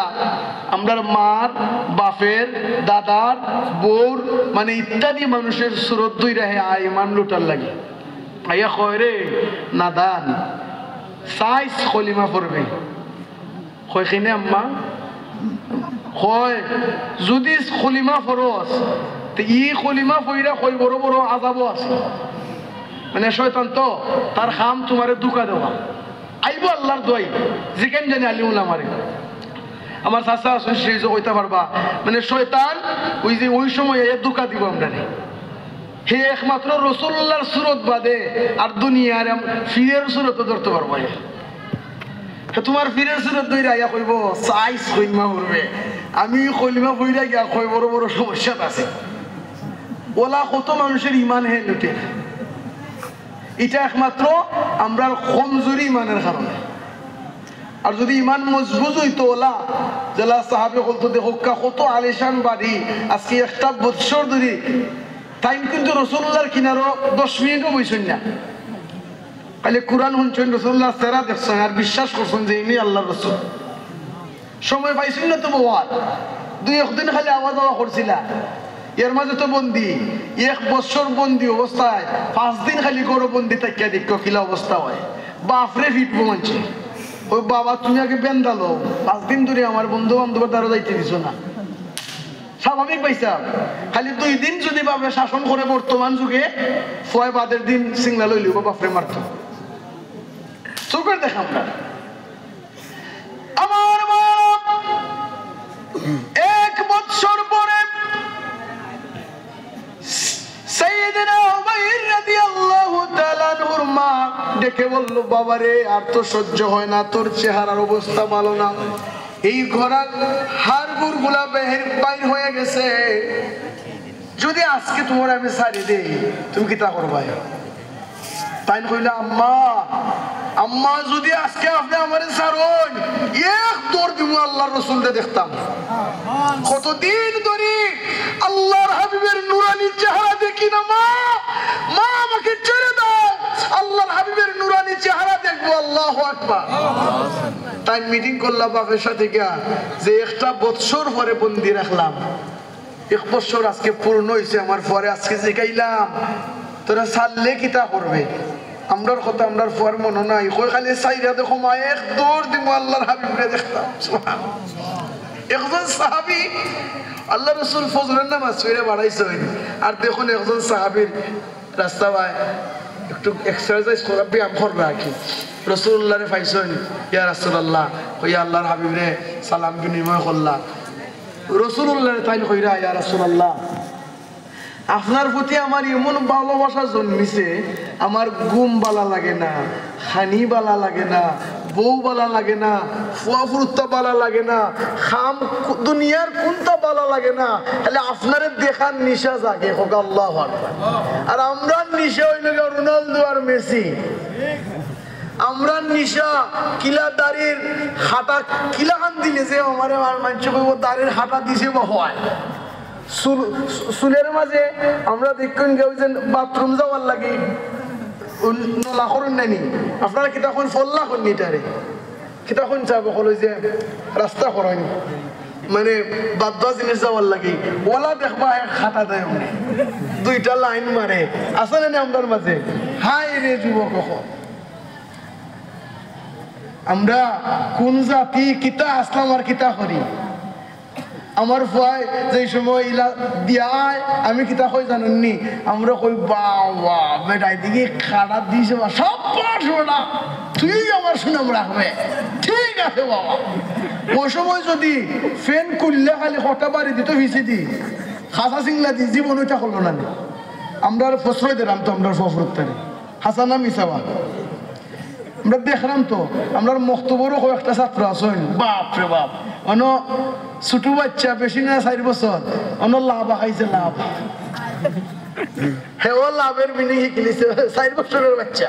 আমরার মার বাপের দাদার বউর মানে ইত্যাদি মানুষের সুরত দুই রাহে আয় ইমান লুটার লাগে আইয়া কয় রে নাদান সাইজ কলিমা পড়বে কয় কিনে আম্মা কয় যদি কলিমা ফরস তো ই কলিমা ফইরা কই বড় বড় আযাবও আছে মানে শয়তান তো তার খাম তোমারে দুকা দেওয়া আইব আল্লাহর দোয়াই জিকেন জানি আলিমুল আমারে আমার চাচা আছে সেই যে কইতে পারবা মানে শয়তান ওই যে ওই সময় এ দুকা দিব আমরা হে একমাত্র রাসূলুল্লাহর সুরত বাদে আর দুনিয়ার ফিরের সুরত ধরতে পারবো তোমার ফিরের সুরত ধরে আইয়া কইব সাইজ কইমা করবে আমি কলিমা ফইরা গিয়া কই বড় বড় সমস্যা আছে ওলা কত মানুষের ইমান হে লুটে এটা একমাত্র আমরা কমজোরি ইমানের কারণে আর যদি ইমান মজবুত হইতো ওলা জেলা সাহাবে বলতো দেখো কত আলিশান বাড়ি আজকে একটা বছর ধরে তাই কিন্তু রাসূলুল্লাহর কিনারো 10 মিনিটও বইছেন না খালি কোরআন শুনছেন রাসূলুল্লাহ সেরা দেখছেন আর বিশ্বাস করছেন যে ইনি আল্লাহর রাসূল সময় পাইছেন না তো বাবা দুই একদিন খালি আওয়াজ আওয়া করছিলা এর মাঝে তো বন্দি এক বছর বন্দি অবস্থায় 5 দিন খালি করো বন্দি তাকিয়া দেখো কিলা অবস্থা হয় বাপরে ফিটবো মানছে ওই বাবা তুমি আগে বেন্দালো 5 দিন ধরে আমার বন্ধু বান্ধব দ্বারা যাইতে দিছো না স্বাভাবিক পাইছা খালি 2 দিন যদি বাপে শাসন করে বর্তমান যুগে ফয় বাদের দিন সিংলা লইলিব বাপরে মারতো চোখের দেখা আমরা আমার বাপ 1 বছর পরে সাইয়েদনা উমাইর রাদিয়াল্লাহু তাআলা আনহুর মা ডেকে বলল বাবারে আর তো সহ্য হয় না তোর চেহারার অবস্থা ভালো না এই ঘোড়ার হাড়গুড় গুলা বাইর হয়ে গেছে যদি আজকে তোমার আমি ছাড়ি দেই তুমি কি তা করবা তাই কইলা আম্মা আম্মা যদি আজকে আপনি আমারে ছাড়ুন এক দৌড় দিমু আল্লাহর রাসূলকে দেখতাম কতদিন ধরে আল্লাহর হাবিবের নুরানি চেহারা দেখি না মা মা আমাকে ছেড়ে দাও আল্লাহর হাবিবের নুরানি চেহারা দেখবো আল্লাহু আকবার তাই মিটিং করলাম বাপের সাথে গিয়া যে একটা বছর পরে বন্দি রাখলাম 1 বছর আজকে পূর্ণ হয়েছে আমার পরে আজকে জিগাইলাম তোরা ছাড়লে কি তা করবে আমরার কথা আমরার পর মনে নাই কই খালি চাইরা দেখো মা এক দৌড় দিব আল্লাহর হাবিবকে দেখতাম একজন সাহাবী আল্লাহ রাসূল ফজরের নামাজ পড়ে বাড়াইছেন আর দেখুন একজন সাহাবীর রাস্তা বাই একটু এক্সারসাইজ করা ব্যায়াম করবে আর কি রাসূলুল্লাহরে পাইছেন ইয়া রাসূলুল্লাহ কই আল্লাহর হাবিবরে সালাম বিনিময় করলা রাসূলুল্লাহরে তাই কইরা ইয়া রাসূলুল্লাহ আপনার প্রতি আমার এমন ভালোবাসা জন্মিছে আমার ঘুম বালা লাগে না খানি বালা লাগে না বউ বালা লাগে না ফুয়া ফুরুত্তা বালা লাগে না খাম দুনিয়ার কোনটা বালা লাগে না তাহলে আপনারে দেখার নিশা জাগে হোক আল্লাহু আকবার আর আমরা নিশা হইল রোনালদো আর মেসি আমরা নিশা কিলা দাড়ির হাঁটা কিলা খান দিলে যে আমার মানুষ কইব দাড়ির হাঁটা দিছে বা হয় চুলের মাঝে আমরা দেখুন বাথরুম যাওয়ার লাগে নলা করুন নানি আপনারা কিতাখন ফল্লা করনি তারে কিতাখন চাব হলো যে রাস্তা করেনি মানে বাদ জিনিস যাওয়ার লাগে ওলা দেখবা খাতা দেয় দুইটা লাইন মারে আসলে না আমাদের মাঝে হাই রে যুবক আমরা কোন জাতি কিতা আসলাম আর কিতা করি আমার ভয় যে সময় ইলা দিয়ায় আমি কিতা কই জানেননি আমরা কই বাবা বেটাই দিকে খাড়া দিয়েছে বা সব পাঠা তুই আমার সুনাম রাখবে ঠিক আছে বাবা ওই সময় যদি ফ্যান করলে খালি হটা বাড়ি দিত ভিসে দি খাসা সিংলা দি জীবন ওইটা করলো না আমরা প্রশ্রয় দিলাম তো আমরা ফফরত্তারে হাসানা মিসাবা আমরা দেখলাম তো আমরা মক্তবরও কয়েকটা ছাত্র আছেন বাপ রে বাপ অন ছোট বাচ্চা বেশি না 4 বছর অন লাভ খাইছে লাভ হেও লাভের মিনিং শিখিলিছে 4 বছরের বাচ্চা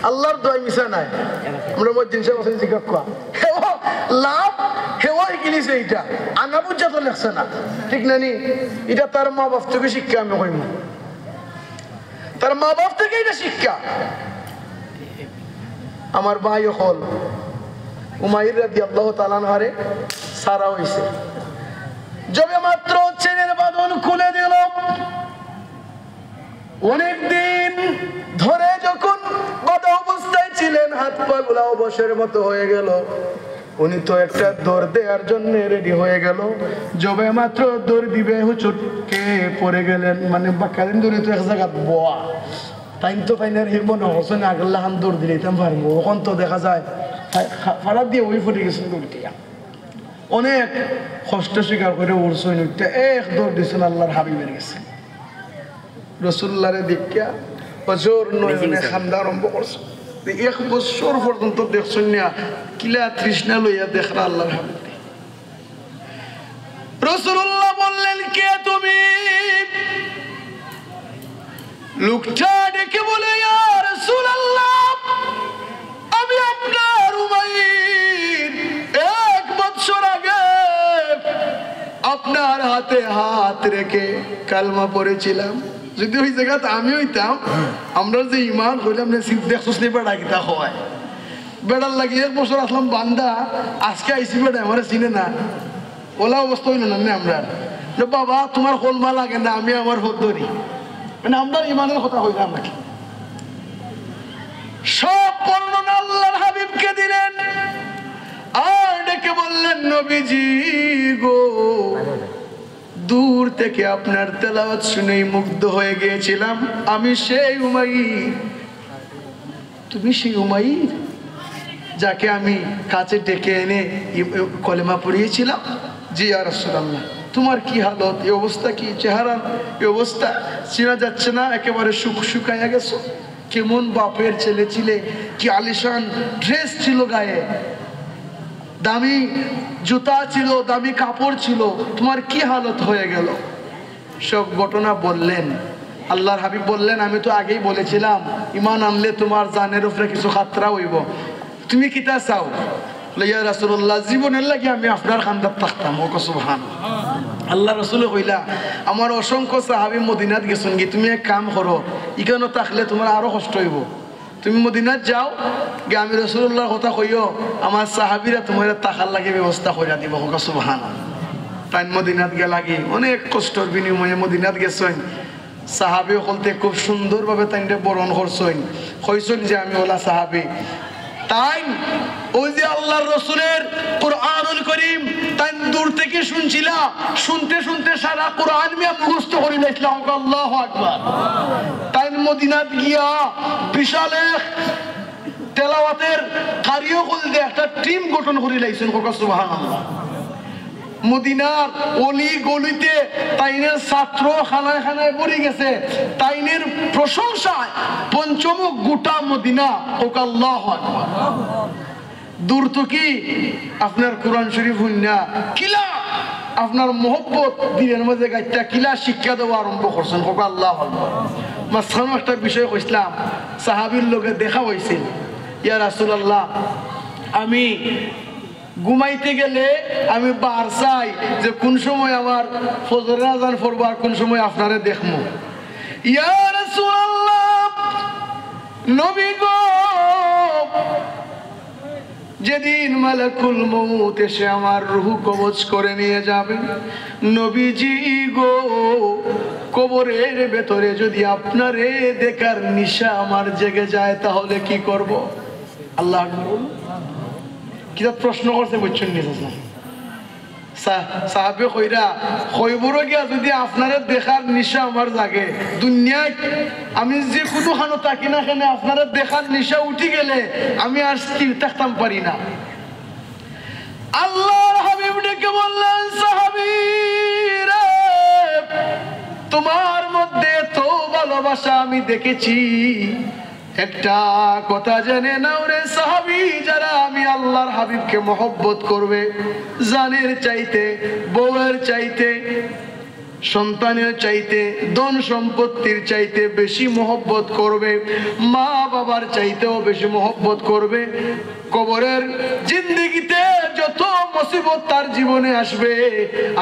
আল্লাহর দোয়া মিশা নাই আমরা মসজিদ সাহেব আছেন জিজ্ঞাসা করা হেও লাভ হেও শিখিলিছে এটা আনা বুঝা তো লেখছে না ঠিক না নি এটা তার মা বাপ থেকে শিক্ষা আমি কইম তার মা বাপ থেকে এটা শিক্ষা। আমার ভাই হল উমাইর রাদিয়াল্লাহু তাআলা আনহারে সারা হইছে, যবে মাত্র চেনের বাঁধন খুলে দিল, অনেকদিন ধরে যখন বাঁধা অবস্থায় ছিলেন, হাত পা গুলা অবসের মতো হয়ে গেল, উনি তো একটা দৌড় দেওয়ার জন্য রেডি হয়ে গেল। যবে মাত্র দৌড় দিবে হুচটকে পড়ে গেলেন, মানে বাক্কালীন দৌড়ে তো এক জায়গা বোয়া টাইম তো ফাইনাল মনে হচ্ছে না আগল্লা হান দৌড় দিলে পারবো। ওখান তো দেখা যায় ফাড়া দিয়ে ওই পড়ে গেছেন দৌড় দিয়া, অনেক কষ্ট স্বীকার করে উড়ছেন, এক দৌড় দিয়েছেন আল্লাহর হাবিবের গেছে। রসুল্লাহরে দীক্ষা বছর নয়নে খান্দা আরম্ভ করছে। 1 বছর পর্যন্ত দেখছেন না কিলা তৃষ্ণা লইয়া দেখরা আল্লাহর হাবিব। রাসূলুল্লাহ বললেন, কে তুমি? লোকটা ডেকে বলে, ইয়া রাসূলুল্লাহ, আমি আপনার উমাইর, 1 বছর আগে আপনার হাতে হাত রেখে কালমা পড়েছিলাম। যদি ওই জায়গাতে আমি হইতাম, আমরা যে ইমান হইলাম না দেখছিস নি বেড়া কিতা হয়, বেড়ার লাগে 1 বছর আসলাম বান্দা, আজকে আইসি বেড়া আমার চিনে না, ওলা অবস্থা হইল না আমরা। বাবা তোমার হলমা লাগে না, আমি আমার হদ ধরি, মানে আমরা ইমানের কথা হইলাম নাকি? সব বর্ণনা আল্লাহর হাবিবকে দিলেন, আর ডেকে বললেন, নবীজি গো, দূর থেকে আপনার তেলাওয়াত শুনেই মুগ্ধ হয়ে গিয়েছিলাম, আমি সেই উমাইর। তুমি সেই উমাইর যাকে আমি কাছে ডেকে এনে কলেমা পড়িয়েছিলাম? জি ইয়া রাসূলুল্লাহ। তোমার কি হালত, এই অবস্থা, কি চেহারা, এই অবস্থা চেনা যাচ্ছে না, একেবারে শুকাইয়া গেছো। কেমন বাপের ছেলে ছিলে, কি আলিশান ড্রেস ছিল গায়ে, দামি জুতা ছিল, দামি কাপড় ছিল, তোমার কি হালত হয়ে গেল? সব ঘটনা বললেন। আল্লাহর হাবিব বললেন, আমি তো আগেই বলেছিলাম ঈমান আনলে তোমার জানের উপরে কিছু খাতরা হইব, তুমি কিতা চাও? ইয়া রাসূলুল্লাহ, জীবনের লাগি আমি আপনার খান্দাত থাকতাম। ও সুবহানাল্লাহ। আল্লাহ রাসূল কইলা, আমার অসংখ্য সাহাবী মদিনাত গেছেন কি, তুমি এক কাম করো, ইখানে থাকলে তোমার আরো কষ্ট হইব, তুমি মদিনাত যাও গে, আমি রাসূলুল্লাহর কথা কইও, আমার সাহাবীরা তোমার টাকার লাগে ব্যবস্থা করে দিব। ও সুবহানাল্লাহ। তাই মদিনাত গে লাগে, অনেক কষ্টের বিনিময়ে মদিনাত গেছেন। সাহাবী হলতে খুব সুন্দরভাবে তাইনটা বরণ করছেন, কইছেন যে আমি ওলা সাহাবী। তাই ওই যে আল্লাহর রাসূলের কুরআনুল কারীম তাই দূর থেকে শুনছিলা, শুনতে শুনতে সারা কুরআন মিয়া মুখস্থ করে নিয়েছিলাম। আল্লাহু আকবার। তাই মদিনাত গিয়া বিশাল এক তেলাওয়াতের কারিও বলতে একটা টিম গঠন করে লাইছেন। সুবহানাল্লাহ। মদিনার অলি গলিতে তাইনের ছাত্র খানায় খানায় পড়ে গেছে, তাইনের প্রশংসায় পঞ্চমুখ গোটা মদিনা। আল্লাহু আকবার। দূর তো কি আপনার কোরআন শরীফ হইনা কিলা আপনার মোহব্বত দিনের মধ্যে গাইটা কিলা শিক্ষা দেওয়া আরম্ভ করছেন। আল্লাহু আকবার। মাঝখানে একটা বিষয় কইছিলাম, সাহাবীর লোকে দেখা হয়েছিল, ইয়া রাসূলুল্লাহ, আমি ঘুমাইতে গেলে আমি বার চাই যে কোন সময় আমার ফজরের আযান পড়ব আর কোন সময় আপনারে দেখবো। ইয়া রাসূলুল্লাহ, নবী গো, যেদিন মালাকুল মউত এসে আমার রূহ কবজ করে নিয়ে যাবে, নবীজি গো, কবরের ভেতরে যদি আপনারে দেখার নিশা আমার জেগে যায় তাহলে কি করব? আল্লাহ আকবার। কিতা প্রশ্ন করছে বুঝছেন নি? সাহাবে কইরা কইবর গিয়া যদি আপনারা দেখার নিশা আমার জাগে, দুনিয়ায় আমি যে কোনো খানো থাকি না কেন, আপনারা দেখার নিশা উঠি গেলে আমি আর স্থির থাকতাম পারি না। আল্লাহর হাবিব ডেকে বললেন, সাহাবীরা, তোমার মধ্যে তো ভালোবাসা আমি দেখেছি, একটা কথা জেনে নাও রে সাহাবী, যারা আমি আল্লাহর হাবিবকে মহব্বত করবে, জানের চাইতে, বউয়ের চাইতে, সন্তানের চাইতে, ধন সম্পত্তির চাইতে বেশি মহব্বত করবে, মা বাবার চাইতেও বেশি মহব্বত করবে, কবরের জিন্দেগিতে যত মুসিবত তার জীবনে আসবে,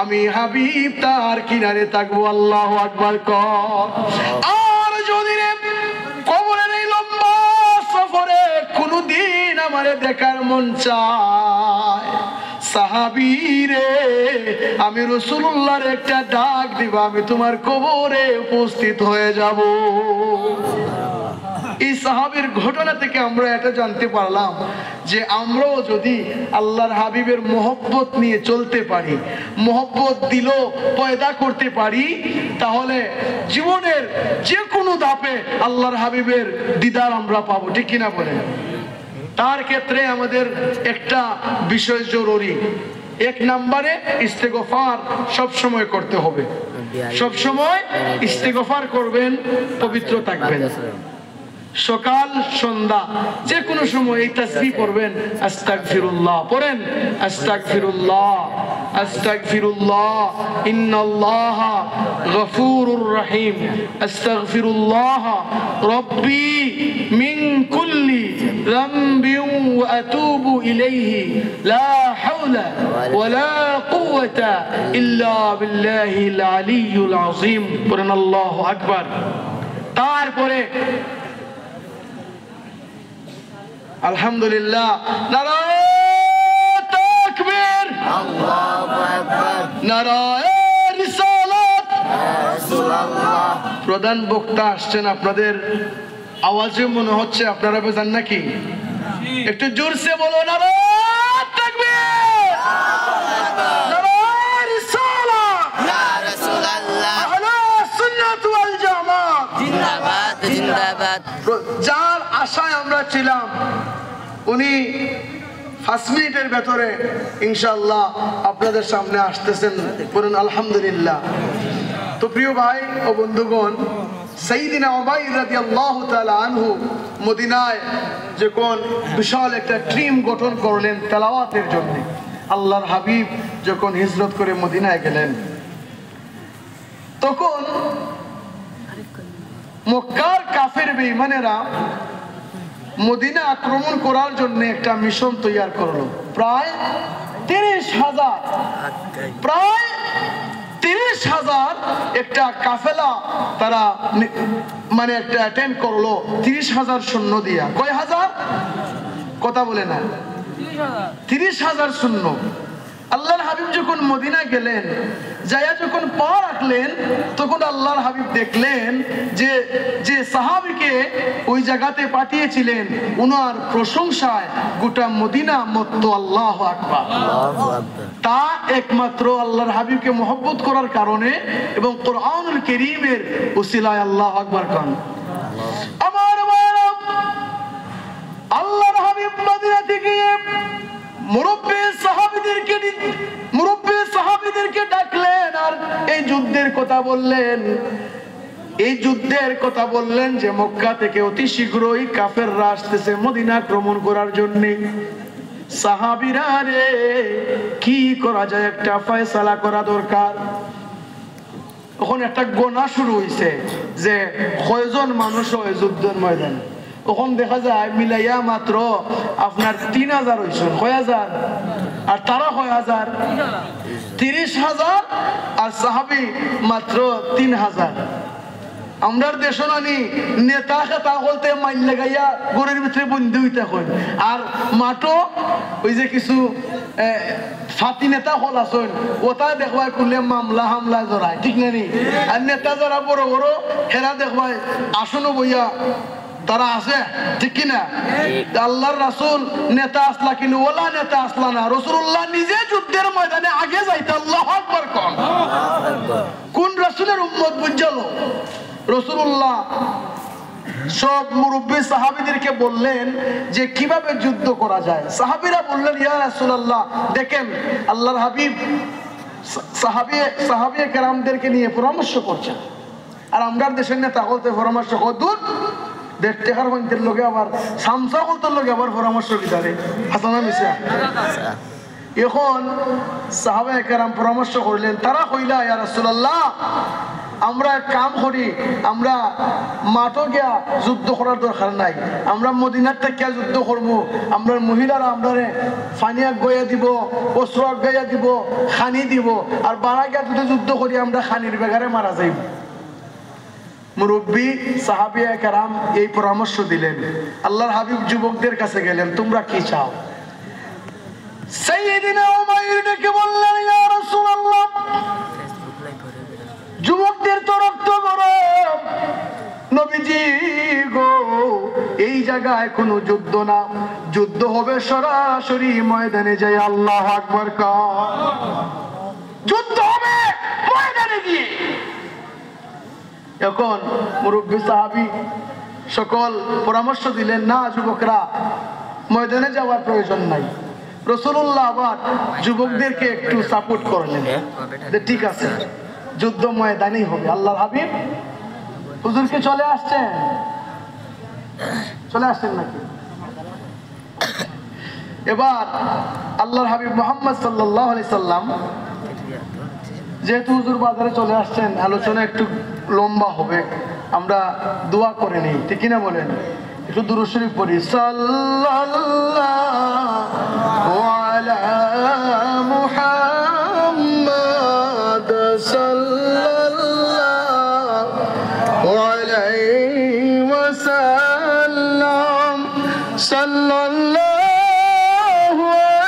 আমি হাবিব তার কিনারে থাকবো। আল্লাহু আকবার। আর যদি আমারে দেখার মন চায়, সাহাবী রে আমি রাসূলুল্লাহর একটা ডাক দিব, আমি তোমার কবরে উপস্থিত হয়ে যাব। এই সাহাবীর ঘটনা থেকে আমরা এটা জানতে পারলাম যে আমরাও যদি আল্লাহর হাবিবের মহব্বত নিয়ে চলতে পারি, মহব্বত দিল পয়দা করতে পারি, তাহলে জীবনের যে কোনো ধাপে আল্লাহর হাবিবের দিদার আমরা পাবো, ঠিক কিনা বলেন? তার ক্ষেত্রে আমাদের একটা বিষয় জরুরি, এক নম্বরে ইস্তেগফার সব সময় করতে হবে, সব সময় ইস্তেগফার করবেন, পবিত্র থাকবেন। সকাল সন্ধ্যা যে কোনো সময় এই তাসবিহ পড়বেন, আস্তাগফিরুল্লাহ পড়েন, আস্তাগফিরুল্লাহ আস্তাগফিরুল্লাহ ইন্নাল্লাহা গফুরুর রহিম, আস্তাগফিরুল্লাহ রব্বি মিন কুল্লি যামবিন ওয়া আতুবু ইলাইহি লা হাওলা ওয়ালা কুওয়াতা ইল্লা বিল্লাহিল আলিয়্যুল আযীম পড়েন, আল্লাহু আকবার। তারপরে আলহামদুলিল্লাহ, নারায়ে তাকবীর, আল্লাহু আকবার, নারায়ে রিসালাত, রাসূলুল্লাহ। প্রধান বক্তা আসছেন, আপনাদের আওয়াজে মনে হচ্ছে আপনারা বোঝেন নাকি? একটু জোরসে বলো, নারায়ে তাকবীর, নারায়ে রিসালাত, ইয়া রাসূলুল্লাহ, আহলে সুন্নাত ওয়াল জামাত জিন্দাবাদ জিন্দাবাদ। যার আশায় আমরা ছিলাম উনি 5 মিনিটের ভেতরে ইনশাআল্লাহ আপনাদের সামনে আসতেছেন, বলুন আলহামদুলিল্লাহ। তো প্রিয় ভাই ও বন্ধুগণ, সাইয়্যিদিনা উবাই রাদিয়াল্লাহু তাআলা আনহু মদিনায় যখন বিশাল একটা টিম গঠন করলেন তেলাওয়াতের জন্য, আল্লাহর হাবিব যখন হিজরত করে মদিনায় গেলেন, তখন মক্কার কাফের বেঈমানেরা মদিনা আক্রমণ করার জন্য একটা মিশন তৈরি করলো। প্রায় 30,000 একটা কাফেলা তারা মানে একটা অ্যাটেন্ড করলো, 30,000 সৈন্য দিয়া। কয় হাজার? কথা বলে না, 30,000 সৈন্য। আল্লাহর হাবিব যখন মদিনা গেলেন, যাইয়া যখন পা রাখলেন, তখন আল্লাহর হাবিব দেখলেন যে যে সাহাবীকে ওই জায়গাতে পাঠিয়েছিলেন, উনার প্রশংসায় গোটা মদিনা মত্ত আল্লাহু আকবার। তা একমাত্র আল্লাহর হাবিবকে মহব্বত করার কারণে এবং কোরআনুল কারীমের উসিলায়। আল্লাহু আকবার কান। আমার ভাইরা, আল্লাহর হাবিব মদিনা থেকে মুরব্বি সাহাবীদেরকে ডাকলেন আর এই যুদ্ধের কথা বললেন। এই যুদ্ধের কথা বললেন যে মক্কা থেকে অতি শীঘ্রই কাফেররা আসতেছে মদিনা আক্রমণ করার জন্য। সাহাবীরা রে, কি করা যায়, একটা ফয়সালা করা দরকার। তখন একটা গোনা শুরু হইছে যে কয়জন মানুষ হয় যুদ্ধের ময়দানে। তখন দেখা যায় মিলাইয়া মাত্র আপনার 3,000 হয়েছে। কয় হাজার? আর তারা কয় হাজার? 30,000 আর সাহাবী মাত্র 3,000। আমরা দেশ নানি নেতা খেতা বলতে মাইল লাগাইয়া গরের ভিতরে বন্দি হইতে হয়, আর মাঠও ওই যে কিছু ফাতি নেতা হল আসেন, ওটা দেখবাই করলে মামলা হামলা জড়ায়, ঠিক নানি? আর নেতা যারা বড় বড় হেরা দেখবাই আসনো বইয়া তারা আছে, ঠিক কিনা? আল্লাহর রাসূল নেতা আসলা, কিন্তু ওলা নেতা আসলা না। রাসূলুল্লাহ নিজে যুদ্ধের ময়দানে আগে যাইতে। আল্লাহু আকবার কোন। কোন রাসূলের উম্মত বুঝালো? রাসূলুল্লাহ সব মুরব্বি সাহাবীদেরকে বললেন যে কিভাবে যুদ্ধ করা যায়। সাহাবীরা বললেন, ইয়া রাসূলুল্লাহ, দেখেন আল্লাহর হাবিব সাহাবী কেরামদেরকে নিয়ে পরামর্শ করছেন, আর আমরা দেশের নেতা বলতে পরামর্শ কদুর দেখতে হার বন্ধের লোকে আবার সামসা কলতর লোকে আবার পরামর্শ দিতে হাসানা মিশা। এখন সাহাবা কেরাম পরামর্শ করলেন, তারা কইলা, ইয়া রাসূলুল্লাহ, আমরা কাম করি, আমরা মাঠও গিয়া যুদ্ধ করার দরকার নাই, আমরা মদিনার থেকে যুদ্ধ করবো। আমরা মহিলারা আমরা ফানিয়া গইয়া দিব, অস্ত্র গাইয়া দিব, খানি দিব, আর বাড়া গিয়া যদি যুদ্ধ করি আমরা খানির বেগারে মারা যাইব। মুরব্বী সাহাবিয়া কেরাম এই পরামর্শ দিলেন। আল্লাহর হাবিব যুবকদের কাছে গেলেন, তোমরা কি চাও? সাইয়্যিদিনা উমাইর ডেকে বললেন, ইয়া রাসূলুল্লাহ, যুবকদের তো রক্ত গরম, নবীজি গো, এই জায়গায় কোনো যুদ্ধ না, যুদ্ধ হবে সরাসরি ময়দানে যাই। আল্লাহু আকবার কা, যুদ্ধ হবে ময়দানে গিয়ে। এখন মুরব্বী সাহাবী সকল পরামর্শ দিলেন, না যুবকরা, ময়দানে যাওয়ার প্রয়োজন নাই। রাসূলুল্লাহ আবার যুবকদেরকে একটু সাপোর্ট করলেন, ঠিক আছে যুদ্ধ ময়দানেই হবে। আল্লাহর হাবিব হুজুরকে চলে আসছেন নাকি? এবার আল্লাহর হাবিব মুহাম্মদ সাল্লাল্লাহু আলাইহি সাল্লাম যেহেতু হুজুর বাজারে চলে আসছেন, আলোচনা একটু লম্বা হবে, আমরা দোয়া করে নেই, ঠিক কিনা বলেন? একটু দুরূদ শরীফ পড়ি। সাল্লাল্লাহু আলা মুহাম্মাদ সাল্লাল্লাহু আলাইহি ওয়াসাল্লাম, সাল্লাল্লাহু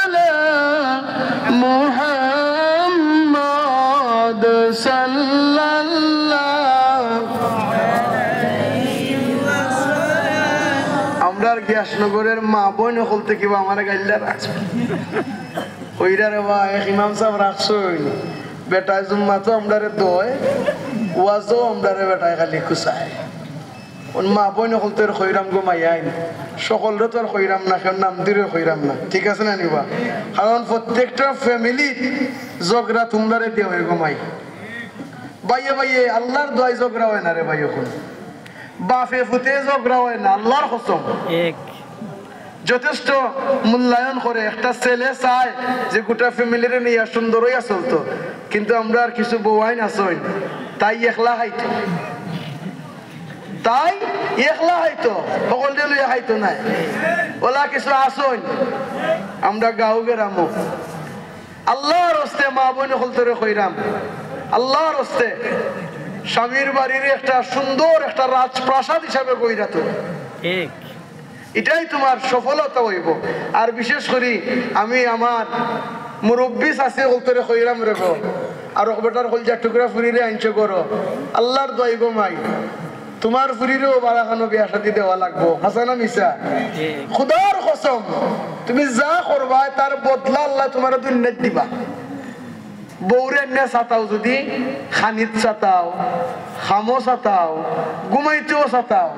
আলা মুহাম্মাদ সাল্লাল্লাহু আলাইহি ওয়াসাল্লাম। আমরা গ্যাসনগরের মা বোন হল থেকে আমার গাইলা রাখছে ওইরা রে ভাই, ইমাম সাহেব রাখছই বেটায় জুম্মা তো আমরা রে দয়, ওয়াজও আমরা রে বেটায় খালি খুশায়। ওন মা বোন হল তোর খৈরাম গো মাইয়াইন, সকলরে তোর খৈরাম না, কেউ নাম দিলে খৈরাম না, ঠিক আছে না নিবা? কারণ প্রত্যেকটা ফ্যামিলি ঝগড়া তোমরা রে দিয়ে গো মাই, বাইয়ে বাইয়ে আল্লাহর দোয়াই ঝগড়া হয় না রে ভাই। এখন বাপে ফুতে ঝগড়া হয় না, আল্লাহর কসম। যথেষ্ট মূল্যায়ন করে একটা ছেলে চায় যে গোটা ফ্যামিলিরে নিয়ে সুন্দর হইয়া চলতো, কিন্তু আমরা আর কিছু বউয়াইন আসই, তাই একলা হাইতো, সকল দিয়ে লইয়া হাইতো নাই, ওলা কিছু আসইন আমরা গাঁও গেরামো। আল্লাহর হস্তে মা বোন হলতরে কইরাম, আল্লাহর হস্তে স্বামীর বাড়ির একটা সুন্দর একটা রাজপ্রাসাদ হিসাবে কইরা তো, এটাই তোমার সফলতা হইব। আর বিশেষ করে আমি আমার মুরব্বী আছে হলতরে কইরাম রেখো, আর বেটার কলজা টুকরা ফুরিরে আইনছো করো, আল্লাহর দোয়াই গো মাই, তোমার ফুরিরেও বারাখানো বিয়া শাদী দেওয়া লাগবো, হাসানা মিশা, খুদার কসম তুমি যা করবা তার বদলা আল্লাহ তোমার দুনিয়াত দিবা। বউরে এনে চাতাও, যদি খানিত চাতাও, খামো চাতাও, ঘুমাইতেও চাতাও,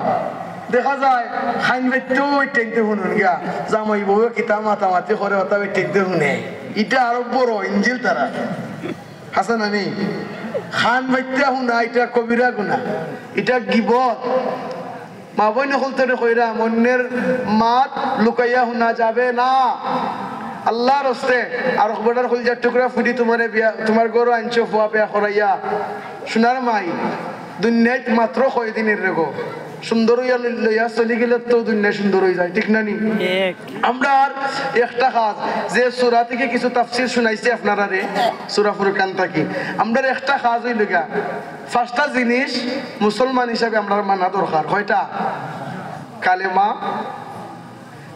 দেখা যায় খাইন বেতেও টেকতে শুনুন গিয়া জামাই বউ কিতা মাতামাতি করে ওটা টেকতে শুনে, এটা আরো বড় ইঞ্জিল তারা, হাসান আনি খান বাইতে শুনা, এটা কবিরা গুনা, এটা গিবত। মা বই নকলতে কইরা অন্যের মাত লুকাইয়া শুনা যাবে না, আল্লাহর হস্তে। আর বেটার কলজার টুকরা ফুটি তোমার বিয়া, তোমার গরু আনছো ফুয়া পেয়া করাইয়া, সোনার মাই দুনিয়ায় মাত্র কয়দিনের রেগো, সুন্দর হইয়া লইয়া চলি গেলে তো দুনিয়া সুন্দর হয়ে যায়, ঠিক না নি? আমরা আর একটা কাজ যে সূরা থেকে কিছু তাফসীর শুনাইছি আপনারা রে, সূরা ফুরকান থেকে, আমরা একটা কাজ হইল গা, পাঁচটা জিনিস মুসলমান হিসাবে আমরা মানা দরকার। কয়টা? কালেমা,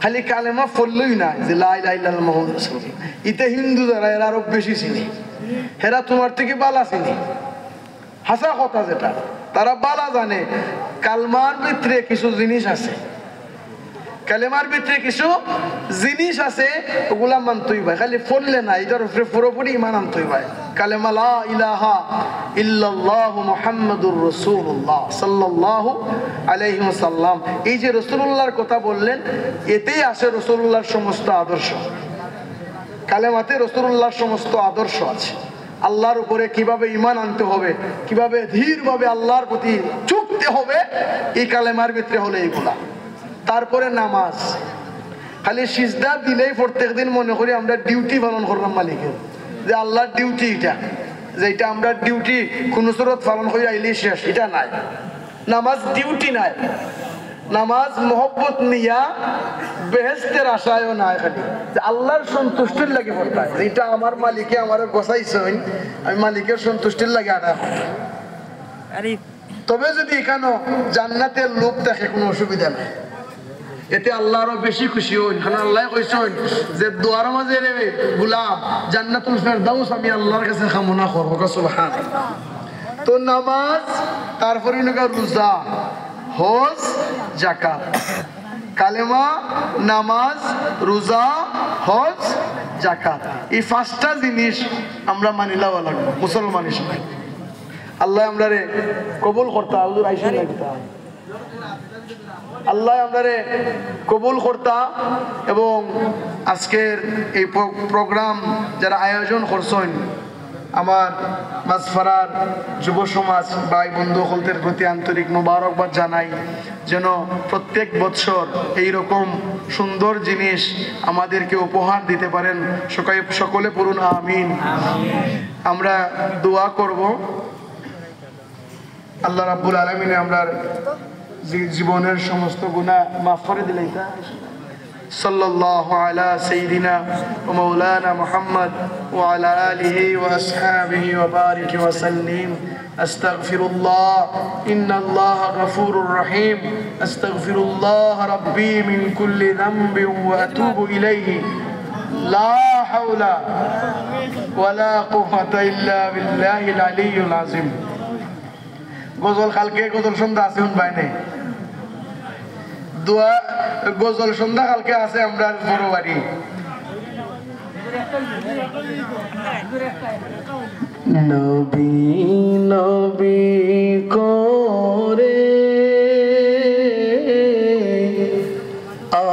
খালি কালেমা পড়লই না যে লা ইলাহা ইল্লাল্লাহ মুহাম্মাদুর রাসূলুল্লাহ, ইতে হিন্দু যারা এরা আরো বেশি চিনি, হেরা তোমার থেকে বালা চিনি, হাসা কথা যেটা তারা বালা জানে। কালমার ভিতরে কিছু জিনিস আছে, কালেমার ভিতরে কিছু জিনিস আছে, ওগুলা মানতেই ভাই, খালি পড়লে না, এটার উপরে পুরোপুরি ইমান আনতেই ভাই। কালেমা লা ইলাহা ইল্লাল্লাহু মুহাম্মাদুর রাসূলুল্লাহ সাল্লাল্লাহু আলাইহি ওয়াসাল্লাম, এই যে রাসূলুল্লাহর কথা বললেন, এতেই আসে রাসূলুল্লাহর সমস্ত আদর্শ। কালেমাতে রাসূলুল্লাহর সমস্ত আদর্শ আছে। আল্লাহর উপরে কিভাবে ঈমান আনতে হবে, কিভাবে ধীরভাবে আল্লাহর প্রতি ঝুঁকতে হবে, এই কালেমার ভিতরে হলো এইগুলা। তারপরে নামাজ, খালি সিজদা দিলেই প্রত্যেকদিন মনে করি আমরা ডিউটি পালন করলাম মালিকের, যে আল্লাহর ডিউটি এটা, যে এটা আমরা ডিউটি কোন সুরত পালন করে আইলেই শেষ, এটা নাই। নামাজ ডিউটি নাই, নামাজ মোহব্বত নিয়া বেহেশতের আশায়ও নাই, খালি যে আল্লাহর সন্তুষ্টির লাগে পড়তায়, এটা আমার মালিকে আমার গোসাইছেন, আমি মালিকের সন্তুষ্টির লাগে আদায় করতাম। তবে যদি এখানে জান্নাতের লোক থাকে কোনো অসুবিধা নাই, এতে আল্লাহ আরো বেশি খুশি হইন। কারণ আল্লাহ কইছেন যে দোয়ার মাঝে রে গোলাম জান্নাতুল ফেরদাউস আমি আল্লাহর কাছে কামনা করব। সুবহানাল্লাহ। তো নামাজ, তারপরে রোজা, হজ, যাকাত, কালেমা, নামাজ, রোজা, হজ, যাকাত, এই পাঁচটা জিনিস আমরা মানিলাও লাগবে মুসলমান হিসেবে। আল্লাহ আমরা রে কবুল করতা, হুজুর আইসা লাগতা, আল্লাহ আমরা কবুল করতা। এবং আজকের এই প্রোগ্রাম যারা আয়োজন করছেন, আমার মাঝফারার যুব সমাজ ভাই বন্ধু সকলের প্রতি আন্তরিক মোবারকবাদ জানাই। যেন প্রত্যেক বছর এইরকম সুন্দর জিনিস আমাদেরকে উপহার দিতে পারেন। সকলে পড়ুন আমিন। আমরা দোয়া করব আল্লাহ রাব্বুল আলামিন আমরা জীবনের সমস্ত গুনাহ মাফ করে দিলেন। সাল্লাল্লাহু আলা সাইয়্যিদিনা ওয়া মাওলানা মুহাম্মদ ওয়া আলা আলিহি ওয়া আসহাবিহি ওয়া বারিক ওয়া সাল্লিম। আস্তাগফিরুল্লাহ ইন্নাল্লাহা গফুরুর রহিম। আস্তাগফিরুল্লাহ রাব্বি মিন কুল্লি যামবিন ওয়া আতুবু ইলাইহি। লা হাওলা ওয়া লা কুওয়াতা ইল্লা বিল্লাহিল আলিয়্যিল আযীম। গজল কালকে গজল সন্ধ্যা আছে বাইনে দোয়া গজল সন্ধ্যা কালকে আছে আমরা বড় বাড়ি। নবী নবী করে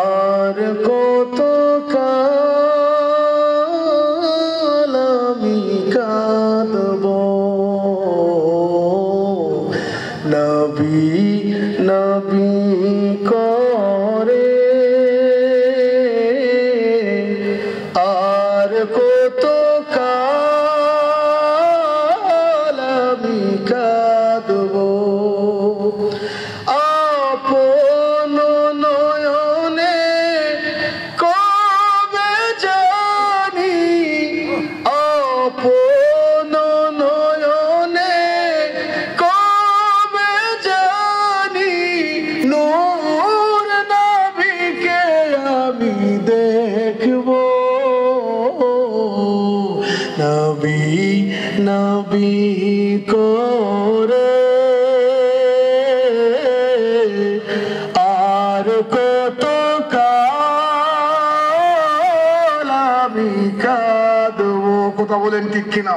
আর কত কাল আমি কাঁদব, নবী নবী করে আর কত কাল আমি কাঁদব। আপন নয়নে কবে জানি, আপন নয়নে কবে জানি নূর নবীকে আমি দেখব। নবী নবী করে আর কত কাল আমি কাঁদব। কথা বলেন ঠিক কিনা?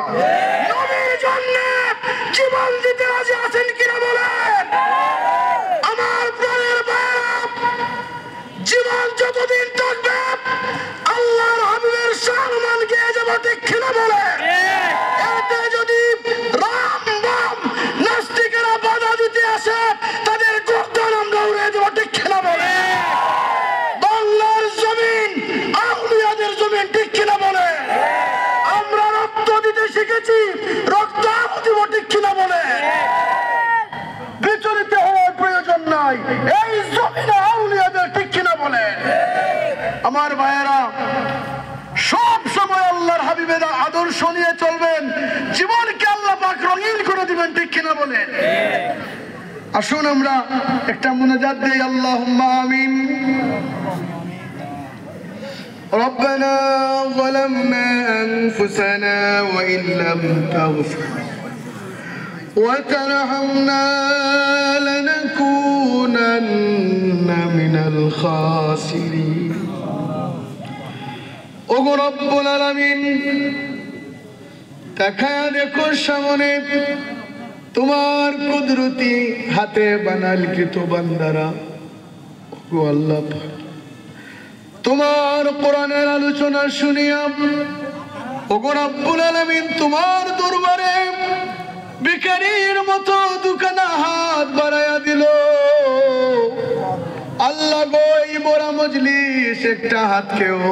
নবীর জন্য জীবন দিতে রাজি আছেন কিনা বলেন? আমার প্রাণের বাপ, জীবন যতদিন থাকবে আল্লাহর হাবিবের সম্মান গিয়ে যাব, ঠিক কিনা বলেন? এতে যদি রাম বাম নাস্তিকেরা বাধা দিতে আসে তাদের গর্দান আমরা উড়ে দেব, ঠিক কিনা বলেন? বাংলার জমিন আউলিয়াদের জমিন, ঠিক কিনা বলেন? আমরা রক্ত দিতে শিখেছি, রক্ত দিব, ঠিক কিনা বলেন? বিচলিত হওয়ার প্রয়োজন নাই, এই জমিনে আউলিয়াদের, ঠিক কিনা বলেন? আমার ভাইয়েরা সব সময় আল্লাহর হাবিবের আদর্শ নিয়ে চলবেন, জীবনকে আল্লাহ পাক রঙিন করে দিবেন, ঠিক কিনা বলেন? আসুন আমরা একটা মুনাজাত দেই, আল্লাহুম্মা আমিন। ربنا ظلمنا أنفسنا وإن لم تغفر وترحمنا لنكونن من الخاسرين। ওগো রব্বুল আলামিন, তাকায়া দেখো সামনে তোমার কুদরতি হাতে বানালকৃত বান্দারা। ওগো আল্লাহ, তোমার কোরআনের আলোচনা শুনিয়া ওগো রব্বুল আলামিন তোমার দরবারে ভিখারির মতো দুখানা হাত বাড়াইয়া দিল। আল্লাহ গো, এই বড় মজলিস একটা হাতকেও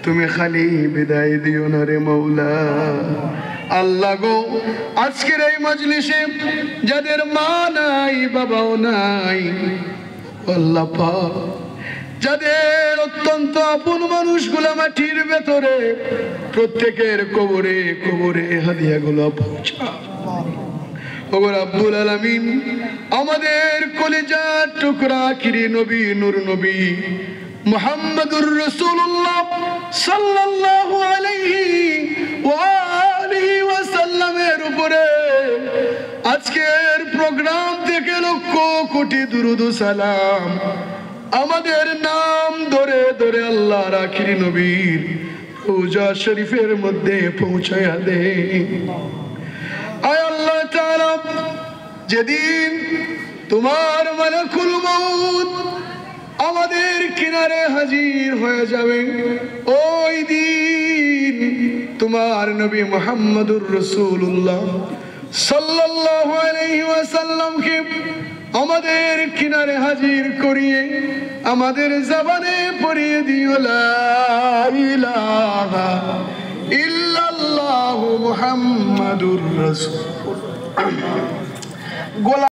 তুমি খালি বিদায় দিও না রে মৌলা। আল্লাহ গো, আজকের এই মজলিসে যাদের মা নাই বাবাও নাই, আল্লাহ পাক যাদের অত্যন্ত আপন মানুষগুলা মাটির ভেতরে, প্রত্যেকের কবরে কবরে হাদিয়াগুলো পৌঁছা। ওগো রব্বুল আলামিন আমাদের কলিজার টুকরা আখিরি নবী নূর নবী মুহাম্মদুর রাসূলুল্লাহ সাল্লাল্লাহু আলাইহি ওয়া আলিহি ওয়াসাল্লামের উপরে আজকের প্রোগ্রাম থেকে লক্ষ কোটি দুরূদ ও সালাম আমাদের নাম ধরে ধরে আল্লাহর আখিরি নবীর রওজা শরীফের মধ্যে পৌঁছায়া দে। আয় আল্লাহ তাআলা যেদিন তোমার মালাকুল মউত আমাদের কিনারে হাজির হয়ে যাবে ওই দিন তোমার নবী মুহাম্মদুর রাসূলুল্লাহ সাল্লাল্লাহু আলাইহি ওয়াসাল্লামকে আমাদের কিনারে হাজির করিয়ে আমাদের জবানে পড়িয়ে দিও লা ইলাহা ইল্লাল্লাহু মুহাম্মাদুর রাসূলুল্লাহ।